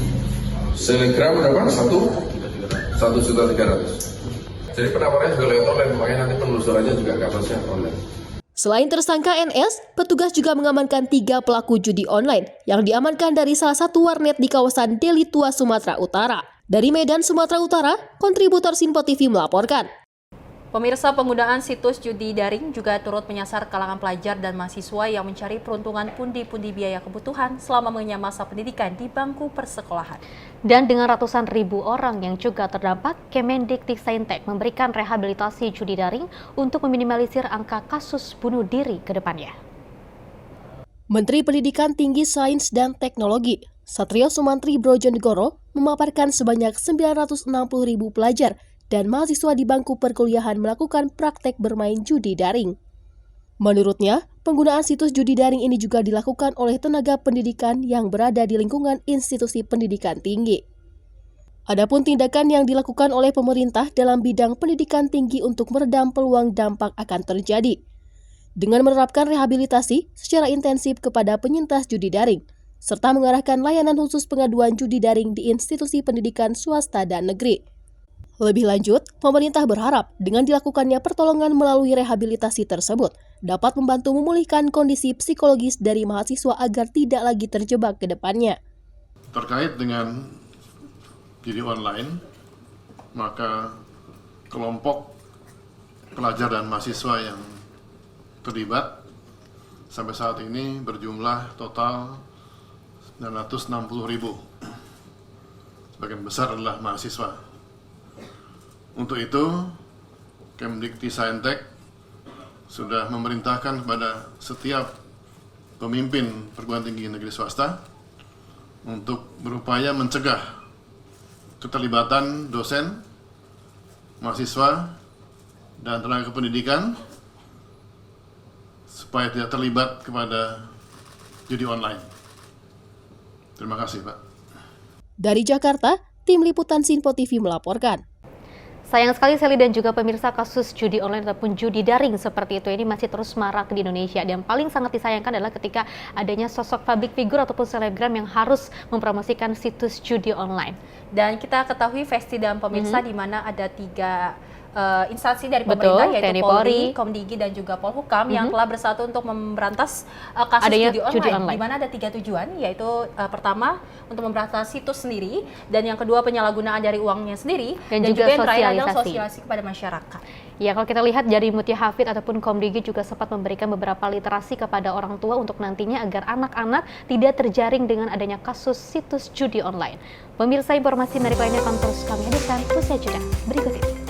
Selebgram berapa? 1.300.000. Jadi penawarannya juga lewat online, makanya nanti penelusurannya juga kasusnya online. Selain tersangka NS, petugas juga mengamankan 3 pelaku judi online yang diamankan dari salah satu warnet di kawasan Deli Tua, Sumatera Utara. Dari Medan, Sumatera Utara, kontributor Sinpo TV melaporkan. Pemirsa, penggunaan situs judi daring juga turut menyasar kalangan pelajar dan mahasiswa yang mencari peruntungan pundi-pundi biaya kebutuhan selama mengenyam masa pendidikan di bangku persekolahan. Dan dengan ratusan ribu orang yang juga terdampak, Kemendikbudristek memberikan rehabilitasi judi daring untuk meminimalisir angka kasus bunuh diri ke depannya. Menteri Pendidikan Tinggi, Sains, dan Teknologi, Satrio Sumantri Brojonegoro, memaparkan sebanyak 960.000 pelajar dan mahasiswa di bangku perkuliahan melakukan praktek bermain judi daring. Menurutnya, penggunaan situs judi daring ini juga dilakukan oleh tenaga pendidikan yang berada di lingkungan institusi pendidikan tinggi. Adapun tindakan yang dilakukan oleh pemerintah dalam bidang pendidikan tinggi untuk meredam peluang dampak akan terjadi, dengan menerapkan rehabilitasi secara intensif kepada penyintas judi daring, serta mengarahkan layanan khusus pengaduan judi daring di institusi pendidikan swasta dan negeri. Lebih lanjut, pemerintah berharap dengan dilakukannya pertolongan melalui rehabilitasi tersebut dapat membantu memulihkan kondisi psikologis dari mahasiswa agar tidak lagi terjebak ke depannya. Terkait dengan judi online, maka kelompok pelajar dan mahasiswa yang terlibat sampai saat ini berjumlah total 960.000. Sebagian besar adalah mahasiswa. Untuk itu, Kemdikti-Saintek sudah memerintahkan kepada setiap pemimpin perguruan tinggi negeri swasta untuk berupaya mencegah keterlibatan dosen, mahasiswa, dan tenaga pendidikan supaya tidak terlibat kepada judi online. Terima kasih, Pak. Dari Jakarta, Tim Liputan Sinpo TV melaporkan. Sayang sekali Sally dan juga pemirsa, kasus judi online ataupun judi daring seperti itu ini masih terus marak di Indonesia, dan paling sangat disayangkan adalah ketika adanya sosok public figure ataupun selebgram yang harus mempromosikan situs judi online. Dan kita ketahui Festi dan pemirsa di mana ada 3 instansi dari pemerintah, yaitu Polri, Komdigi, dan juga Polhukam yang telah bersatu untuk memberantas kasus judi online. Di mana ada 3 tujuan, yaitu pertama untuk memberantas situs sendiri, dan yang kedua penyalahgunaan dari uangnya sendiri, dan juga yang terakhir adalah sosialisasi kepada masyarakat. Ya, kalau kita lihat dari Mutia Hafid ataupun Komdigi juga sempat memberikan beberapa literasi kepada orang tua untuk nantinya agar anak-anak tidak terjaring dengan adanya kasus situs judi online. Pemirsa, informasi menarik lainnya akan terus kami hadirkan usai jeda berikut ini.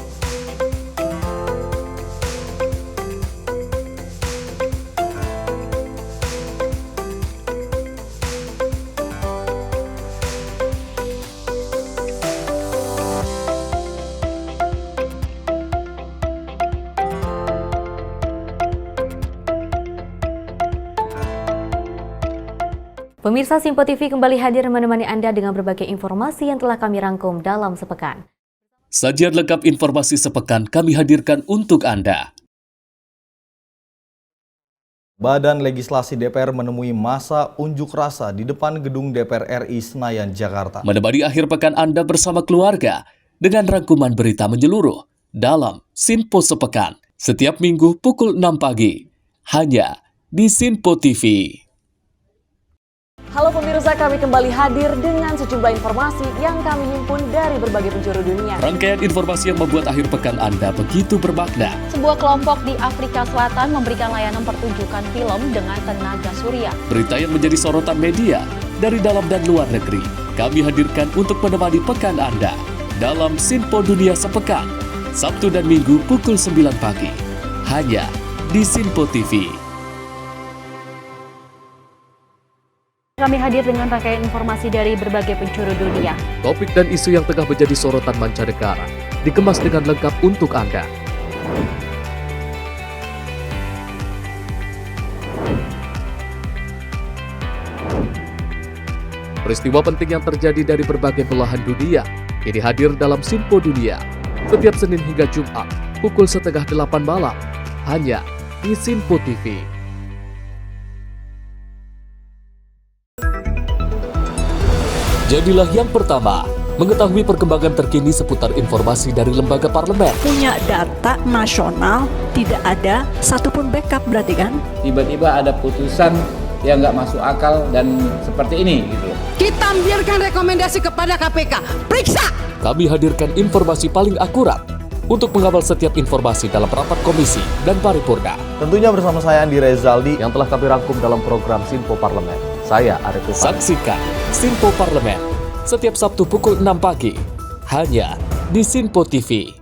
Pemirsa, Sinpo TV kembali hadir menemani Anda dengan berbagai informasi yang telah kami rangkum dalam sepekan. Sajian lengkap informasi sepekan kami hadirkan untuk Anda. Badan Legislasi DPR menemui masa unjuk rasa di depan gedung DPR RI Senayan, Jakarta. Menemani akhir pekan Anda bersama keluarga dengan rangkuman berita menyeluruh dalam Sinpo Sepekan setiap minggu pukul 6 pagi hanya di Sinpo TV. Halo pemirsa, kami kembali hadir dengan sejumlah informasi yang kami himpun dari berbagai penjuru dunia. Rangkaian informasi yang membuat akhir pekan Anda begitu bermakna. Sebuah kelompok di Afrika Selatan memberikan layanan pertunjukan film dengan tenaga surya. Berita yang menjadi sorotan media dari dalam dan luar negeri kami hadirkan untuk menemani pekan Anda dalam Sinpo Dunia Sepekan, Sabtu dan Minggu pukul 9 pagi, hanya di Sinpo TV. Kami hadir dengan rangkaian informasi dari berbagai penjuru dunia. Topik dan isu yang tengah menjadi sorotan mancanegara dikemas dengan lengkap untuk Anda. Peristiwa penting yang terjadi dari berbagai belahan dunia ini hadir dalam Sinpo Dunia setiap Senin hingga Jumat pukul 7:30 malam hanya di Sinpo TV. Jadilah yang pertama mengetahui perkembangan terkini seputar informasi dari lembaga parlemen. Punya data nasional, tidak ada satupun backup berarti kan? Tiba-tiba ada putusan yang nggak masuk akal dan seperti ini gitu. Kita biarkan rekomendasi kepada KPK, periksa! Kami hadirkan informasi paling akurat untuk mengawal setiap informasi dalam rapat komisi dan paripurna. Tentunya bersama saya Andi Rezaldi yang telah kami rangkum dalam program Sinpo Parlemen. Saya Arif Rifan. Saksikan Sinpo Parlemen setiap Sabtu pukul 6 pagi hanya di Sinpo TV.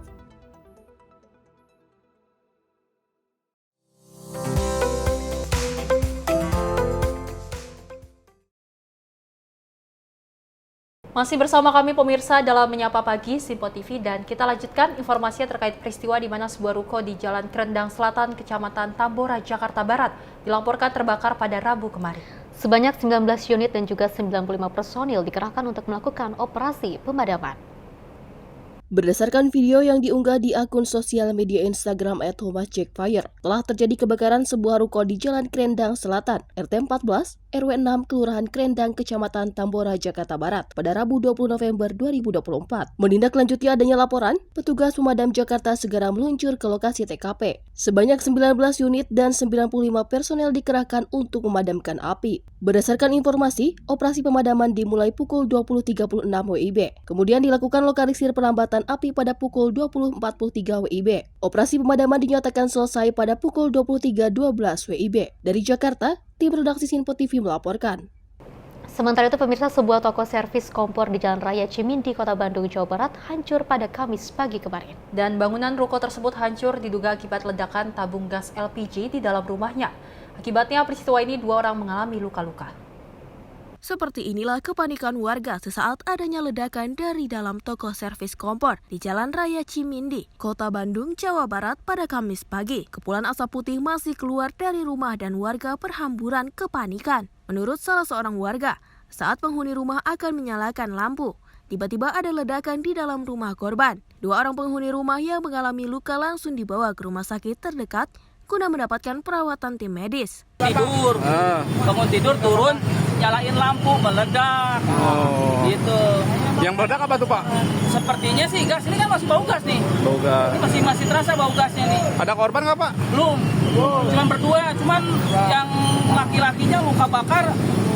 Masih bersama kami pemirsa dalam Menyapa Pagi Sinpo TV, dan kita lanjutkan informasinya terkait peristiwa di mana sebuah ruko di Jalan Krendang Selatan, Kecamatan Tambora, Jakarta Barat dilaporkan terbakar pada Rabu kemarin. Sebanyak 19 unit dan juga 95 personil dikerahkan untuk melakukan operasi pemadaman. Berdasarkan video yang diunggah di akun sosial media Instagram @thomasjackfire, telah terjadi kebakaran sebuah ruko di Jalan Krendang Selatan, RT 14, RW 6 Kelurahan Krendang, Kecamatan Tambora, Jakarta Barat pada Rabu 20 November 2024. Menindaklanjuti adanya laporan, petugas pemadam Jakarta segera meluncur ke lokasi TKP. Sebanyak 19 unit dan 95 personel dikerahkan untuk memadamkan api. Berdasarkan informasi, operasi pemadaman dimulai pukul 20.36 WIB. Kemudian dilakukan lokalisir perlambatan api pada pukul 20.43 WIB. Operasi pemadaman dinyatakan selesai pada pukul 23.12 WIB. Dari Jakarta, tim redaksi Sinpo TV melaporkan. Sementara itu, pemirsa, sebuah toko servis kompor di Jalan Raya Cimindi, Kota Bandung, Jawa Barat, hancur pada Kamis pagi kemarin. Dan bangunan ruko tersebut hancur diduga akibat ledakan tabung gas LPG di dalam rumahnya. Akibatnya peristiwa ini 2 orang mengalami luka-luka. Seperti inilah kepanikan warga sesaat adanya ledakan dari dalam toko servis kompor di Jalan Raya Cimindi, Kota Bandung, Jawa Barat pada Kamis pagi. Kepulan asap putih masih keluar dari rumah dan warga berhamburan kepanikan. Menurut salah seorang warga, saat penghuni rumah akan menyalakan lampu, tiba-tiba ada ledakan di dalam rumah korban. 2 orang penghuni rumah yang mengalami luka langsung dibawa ke rumah sakit terdekat guna mendapatkan perawatan tim medis. Tidur, bangun tidur, turun, nyalain lampu, meledak. Gitu. Yang meledak apa tuh, Pak? Sepertinya sih gas, ini kan masih bau gas nih. Bau gas. Ini masih terasa bau gasnya nih. Ada korban nggak, Pak? Belum. Cuman berdua, cuman yang laki-lakinya luka bakar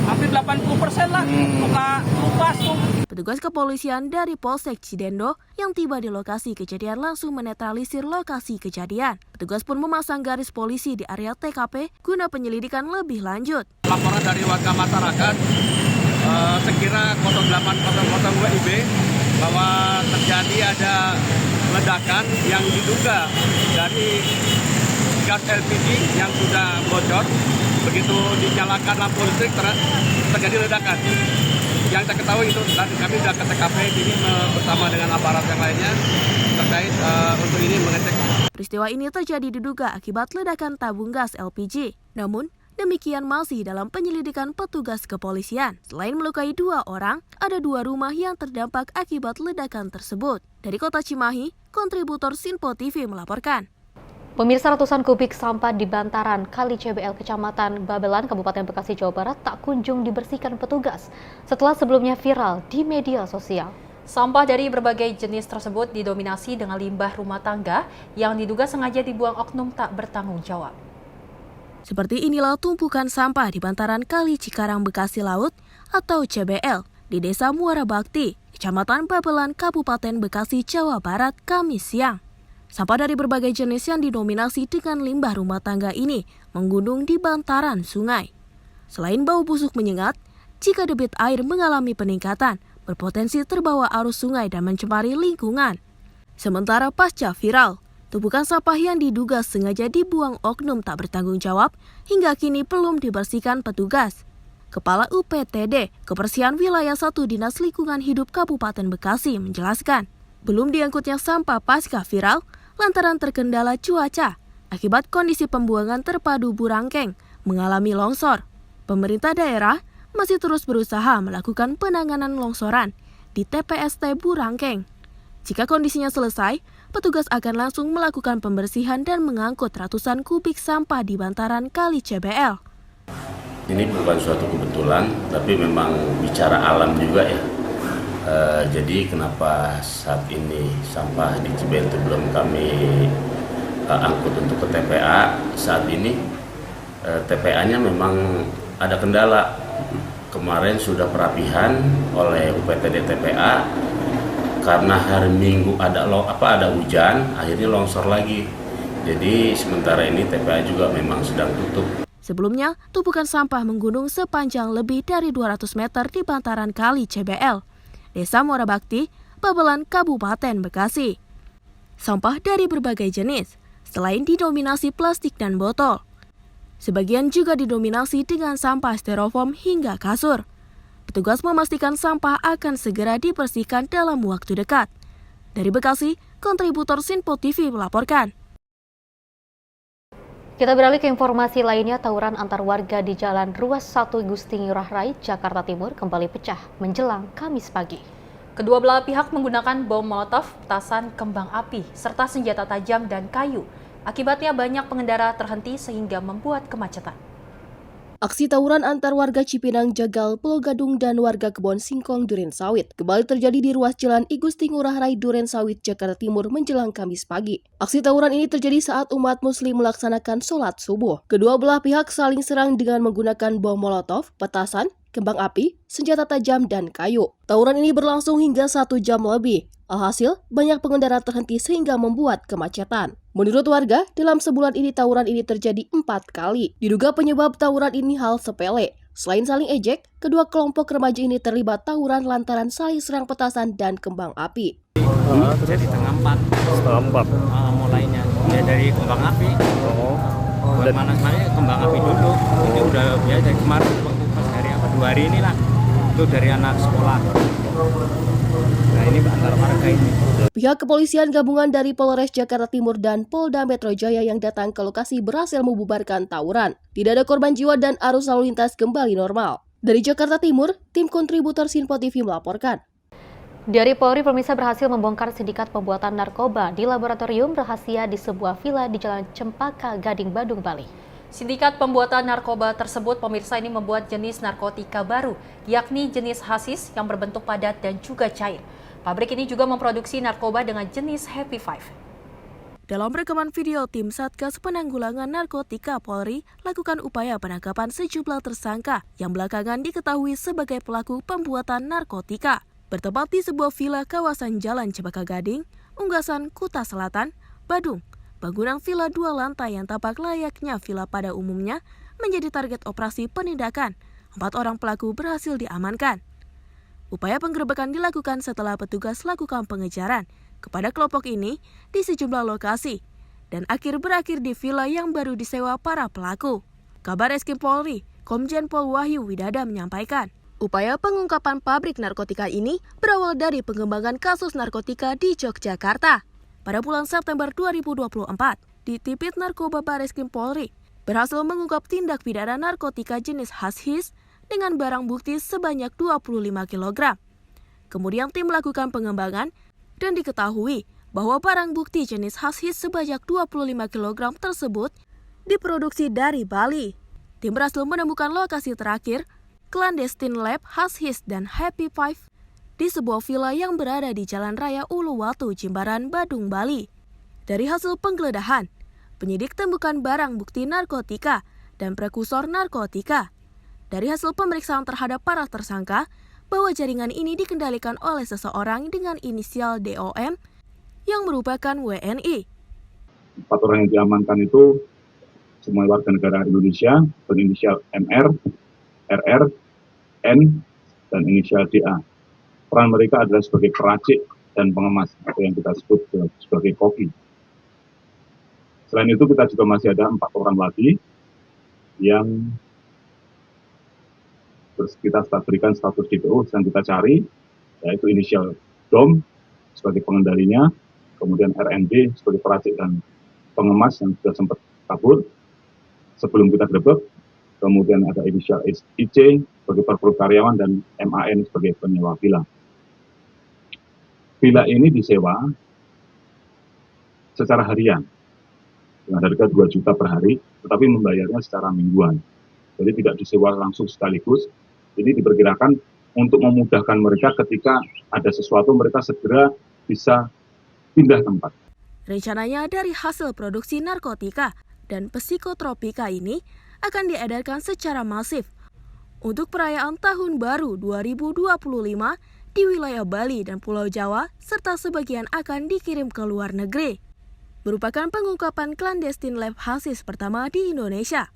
hampir 80% lah. Luka lupas tuh. Petugas kepolisian dari Polsek Cidendo yang tiba di lokasi kejadian langsung menetralisir lokasi kejadian. Petugas pun memasang garis polisi di area TKP guna penyelidikan lebih lanjut. Laporan dari warga masyarakat sekira 08.00 WIB bahwa terjadi ada ledakan yang diduga dari gas LPG yang sudah bocor. Begitu dinyalakan lampu listrik terjadi ledakan. Yang kita ketahui itu, dan kami sudah ke TKP ini bersama dengan aparat yang lainnya terkait untuk ini mengecek. Peristiwa ini terjadi diduga akibat ledakan tabung gas LPG. Namun, demikian masih dalam penyelidikan petugas kepolisian. Selain melukai 2 orang, ada 2 rumah yang terdampak akibat ledakan tersebut. Dari Kota Cimahi, kontributor Sinpo TV melaporkan. Pemirsa, ratusan kubik sampah di bantaran Kali CBL Kecamatan Babelan, Kabupaten Bekasi, Jawa Barat tak kunjung dibersihkan petugas setelah sebelumnya viral di media sosial. Sampah dari berbagai jenis tersebut didominasi dengan limbah rumah tangga yang diduga sengaja dibuang oknum tak bertanggung jawab. Seperti inilah tumpukan sampah di bantaran Kali Cikarang Bekasi Laut atau CBL di Desa Muara Bakti, Kecamatan Babelan, Kabupaten Bekasi, Jawa Barat, Kamis siang. Sampah dari berbagai jenis yang didominasi dengan limbah rumah tangga ini menggunung di bantaran sungai. Selain bau busuk menyengat, jika debit air mengalami peningkatan, berpotensi terbawa arus sungai dan mencemari lingkungan. Sementara pasca viral, tumpukan sampah yang diduga sengaja dibuang oknum tak bertanggung jawab hingga kini belum dibersihkan petugas. Kepala UPTD Kebersihan Wilayah 1 Dinas Lingkungan Hidup Kabupaten Bekasi menjelaskan, belum diangkutnya sampah pasca viral lantaran terkendala cuaca akibat kondisi pembuangan terpadu Burangkeng mengalami longsor. Pemerintah daerah masih terus berusaha melakukan penanganan longsoran di TPST Burangkeng. Jika kondisinya selesai, petugas akan langsung melakukan pembersihan dan mengangkut ratusan kubik sampah di bantaran Kali CBL. Ini bukan suatu kebetulan, tapi memang bicara alam juga ya. Jadi kenapa saat ini sampah di CBL itu belum kami angkut untuk ke TPA. Saat ini TPA-nya memang ada kendala. Kemarin sudah perapihan oleh UPTD TPA karena hari Minggu ada hujan, akhirnya longsor lagi. Jadi sementara ini TPA juga memang sedang tutup. Sebelumnya, tumpukan sampah menggunung sepanjang lebih dari 200 meter di bantaran Kali CBL, Desa Muara Bakti, Babelan, Kabupaten Bekasi. Sampah dari berbagai jenis, selain didominasi plastik dan botol. Sebagian juga didominasi dengan sampah styrofoam hingga kasur. Petugas memastikan sampah akan segera dibersihkan dalam waktu dekat. Dari Bekasi, kontributor Sinpo TV melaporkan. Kita beralih ke informasi lainnya. Tawuran antar warga di Jalan Ruas 1 Gusti Ngurah Rai, Jakarta Timur kembali pecah menjelang Kamis pagi. Kedua belah pihak menggunakan bom molotov, petasan kembang api, serta senjata tajam dan kayu. Akibatnya banyak pengendara terhenti sehingga membuat kemacetan. Aksi tawuran antar warga Cipinang Jagal, Pulau Gadung dan warga Kebon Singkong Duren Sawit kembali terjadi di ruas jalan Igusti Ngurah Rai Duren Sawit, Jakarta Timur menjelang Kamis pagi. Aksi tawuran ini terjadi saat umat muslim melaksanakan sholat subuh. Kedua belah pihak saling serang dengan menggunakan bom molotov, petasan, kembang api, senjata tajam, dan kayu. Tawuran ini berlangsung hingga 1 jam lebih. Alhasil, banyak pengendara terhenti sehingga membuat kemacetan. Menurut warga, dalam sebulan ini tawuran ini terjadi 4 kali. Diduga penyebab tawuran ini hal sepele. Selain saling ejek, kedua kelompok remaja ini terlibat tawuran lantaran saling serang petasan dan kembang api. Jadi setengah 4 mulainya. Ya dari kembang api. Buat manas-manasnya kembang api dulu. Itu udah biasa dari kemarin waktu pas hari 2 hari ini lah. Itu dari anak sekolah. Nah ini antara warga ini. Pihak kepolisian gabungan dari Polres Jakarta Timur dan Polda Metro Jaya yang datang ke lokasi berhasil membubarkan tawuran. Tidak ada korban jiwa dan arus lalu lintas kembali normal. Dari Jakarta Timur, tim kontributor Sinpo TV melaporkan. Dari Polri, pemirsa berhasil membongkar sindikat pembuatan narkoba di laboratorium rahasia di sebuah villa di Jalan Cempaka, Gading, Badung, Bali. Sindikat pembuatan narkoba tersebut pemirsa ini membuat jenis narkotika baru, yakni jenis hasis yang berbentuk padat dan juga cair. Pabrik ini juga memproduksi narkoba dengan jenis Happy Five. Dalam rekaman video, tim Satgas Penanggulangan Narkotika Polri lakukan upaya penangkapan sejumlah tersangka yang belakangan diketahui sebagai pelaku pembuatan narkotika. Bertempat di sebuah villa kawasan Jalan Cempaka Gading, Unggasan, Kuta Selatan, Badung. Bangunan villa 2 lantai yang tampak layaknya villa pada umumnya menjadi target operasi penindakan. 4 orang pelaku berhasil diamankan. Upaya penggerebekan dilakukan setelah petugas lakukan pengejaran kepada kelompok ini di sejumlah lokasi dan berakhir di villa yang baru disewa para pelaku. Kabar Eskrim Polri, Komjen Pol Wahyu Widada menyampaikan, upaya pengungkapan pabrik narkotika ini berawal dari pengembangan kasus narkotika di Yogyakarta. Pada bulan September 2024, di Tipit Narkoba Bareskrim Polri berhasil mengungkap tindak pidana narkotika jenis hasis dengan barang bukti sebanyak 25 kg. Kemudian tim melakukan pengembangan dan diketahui bahwa barang bukti jenis hasis sebanyak 25 kg tersebut diproduksi dari Bali. Tim berhasil menemukan lokasi terakhir, clandestine lab hasis dan Happy Five, di sebuah villa yang berada di Jalan Raya Uluwatu, Jimbaran, Badung, Bali. Dari hasil penggeledahan, penyidik temukan barang bukti narkotika dan prekursor narkotika. Dari hasil pemeriksaan terhadap para tersangka, bahwa jaringan ini dikendalikan oleh seseorang dengan inisial DOM yang merupakan WNI. 4 orang yang diamankan itu semua warga negara Indonesia berinisial MR, RR, N, dan inisial DA. Peran mereka adalah sebagai peracik dan pengemas atau yang kita sebut sebagai koki. Selain itu kita juga masih ada 4 orang lagi yang kita berikan status DPO yang kita cari, yaitu inisial DOM sebagai pengendalinya, kemudian RND sebagai peracik dan pengemas yang sudah sempat kabur sebelum kita grebek, kemudian ada inisial IC sebagai perekrut karyawan dan MAN sebagai penyewa villa. Villa ini disewa secara harian dengan harga 2 juta per hari, tetapi membayarnya secara mingguan. Jadi tidak disewa langsung sekaligus. Jadi diperkirakan untuk memudahkan mereka ketika ada sesuatu mereka segera bisa pindah tempat. Rencananya dari hasil produksi narkotika dan psikotropika ini akan diedarkan secara masif untuk perayaan Tahun Baru 2025 di wilayah Bali dan Pulau Jawa, serta sebagian akan dikirim ke luar negeri. Merupakan pengungkapan clandestine lab hasis pertama di Indonesia.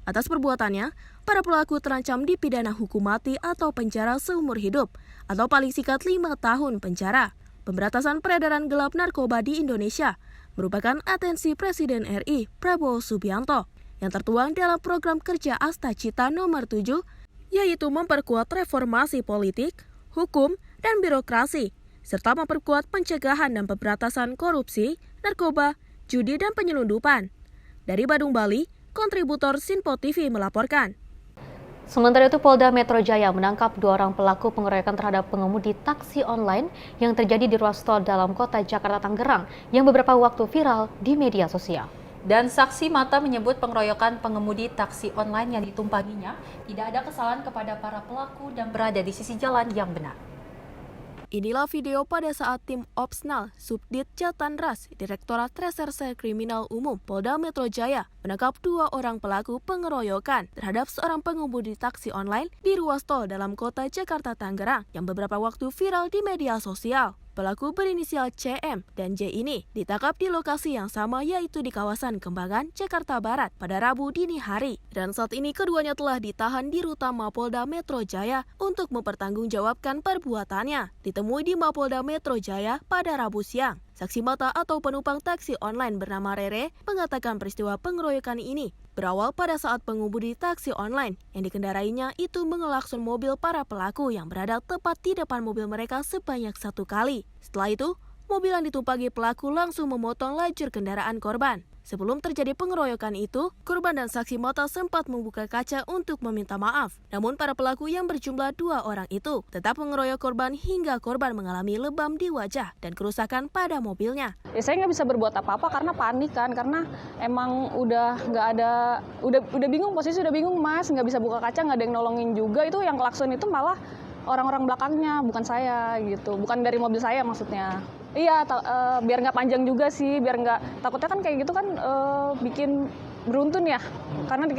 Atas perbuatannya, para pelaku terancam dipidana hukum mati atau penjara seumur hidup, atau paling singkat 5 tahun penjara. Pemberantasan peredaran gelap narkoba di Indonesia merupakan atensi Presiden RI Prabowo Subianto yang tertuang dalam program kerja Asta Cita nomor 7, yaitu memperkuat reformasi politik, hukum, dan birokrasi, serta memperkuat pencegahan dan pemberantasan korupsi, narkoba, judi, dan penyelundupan. Dari Badung, Bali, kontributor Sinpo TV melaporkan. Sementara itu, Polda Metro Jaya menangkap 2 orang pelaku pengeroyokan terhadap pengemudi taksi online yang terjadi di ruas tol dalam kota Jakarta Tangerang yang beberapa waktu viral di media sosial. Dan saksi mata menyebut pengeroyokan pengemudi taksi online yang ditumpanginya tidak ada kesalahan kepada para pelaku dan berada di sisi jalan yang benar. Inilah video pada saat tim Opsnal Subdit Jatanras Direktorat Reserse Kriminal Umum Polda Metro Jaya menangkap 2 orang pelaku pengeroyokan terhadap seorang pengemudi taksi online di ruas tol dalam kota Jakarta Tangerang yang beberapa waktu viral di media sosial. Pelaku berinisial CM dan J ini ditangkap di lokasi yang sama yaitu di kawasan Kembangan, Jakarta Barat pada Rabu dini hari. Dan saat ini keduanya telah ditahan di rutan Mapolda Metro Jaya untuk mempertanggungjawabkan perbuatannya. Ditemui di Mapolda Metro Jaya pada Rabu siang. Saksi mata atau penumpang taksi online bernama Rere mengatakan peristiwa pengeroyokan ini berawal pada saat pengemudi taksi online yang dikendarainya itu mengelakson mobil para pelaku yang berada tepat di depan mobil mereka sebanyak 1 kali. Setelah itu, mobil yang ditumpangi pelaku langsung memotong lajur kendaraan korban. Sebelum terjadi pengeroyokan itu, korban dan saksi mata sempat membuka kaca untuk meminta maaf. Namun para pelaku yang berjumlah 2 orang itu tetap mengeroyok korban hingga korban mengalami lebam di wajah dan kerusakan pada mobilnya. Ya saya nggak bisa berbuat apa-apa karena panik kan, karena emang udah nggak ada, udah bingung, posisi udah bingung mas, nggak bisa buka kaca, nggak ada yang nolongin juga. Itu yang klakson itu malah orang-orang belakangnya, bukan saya gitu, bukan dari mobil saya maksudnya. Iya, biar nggak panjang juga sih, biar nggak, takutnya kan kayak gitu kan bikin beruntun ya, karena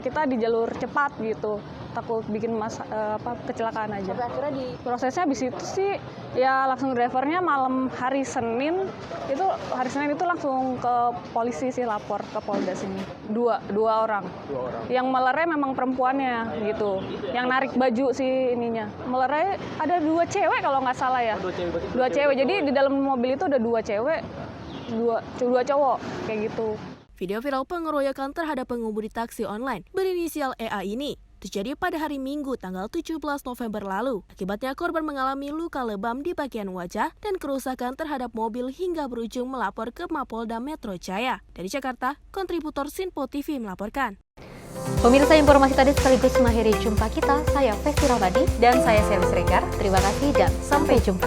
kita di jalur cepat gitu, takut bikin kecelakaan aja. Prosesnya habis itu sih ya langsung drivernya malam hari Senin itu langsung ke polisi sih, lapor ke Polda sini. Dua orang. Yang melerai memang perempuannya gitu, yang narik baju sih ininya. Melerai ada 2 cewek kalau nggak salah ya. 2 cewek. Jadi di dalam mobil itu ada 2 cewek, 2 cowok kayak gitu. Video viral pengeroyokan terhadap pengemudi taksi online berinisial EA ini terjadi pada hari Minggu tanggal 17 November lalu. Akibatnya korban mengalami luka lebam di bagian wajah dan kerusakan terhadap mobil hingga berujung melapor ke Mapolda Metro Jaya. Dari Jakarta, kontributor Sinpo TV melaporkan. Pemirsa, informasi tadi sekaligus mengakhiri jumpa kita. Saya Festi Rabadi dan saya Selvi Sregar. Terima kasih dan sampai jumpa.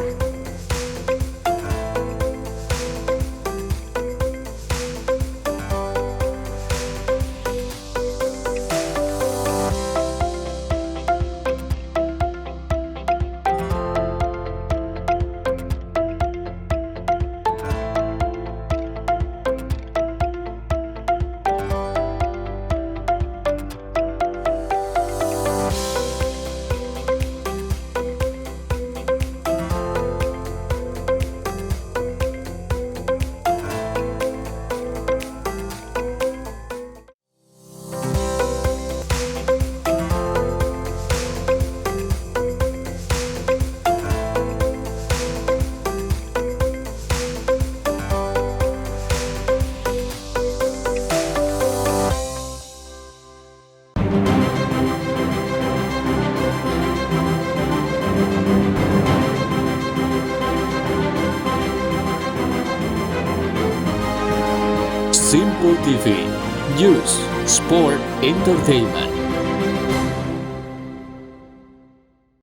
Sinpo TV, News, Sport, Entertainment.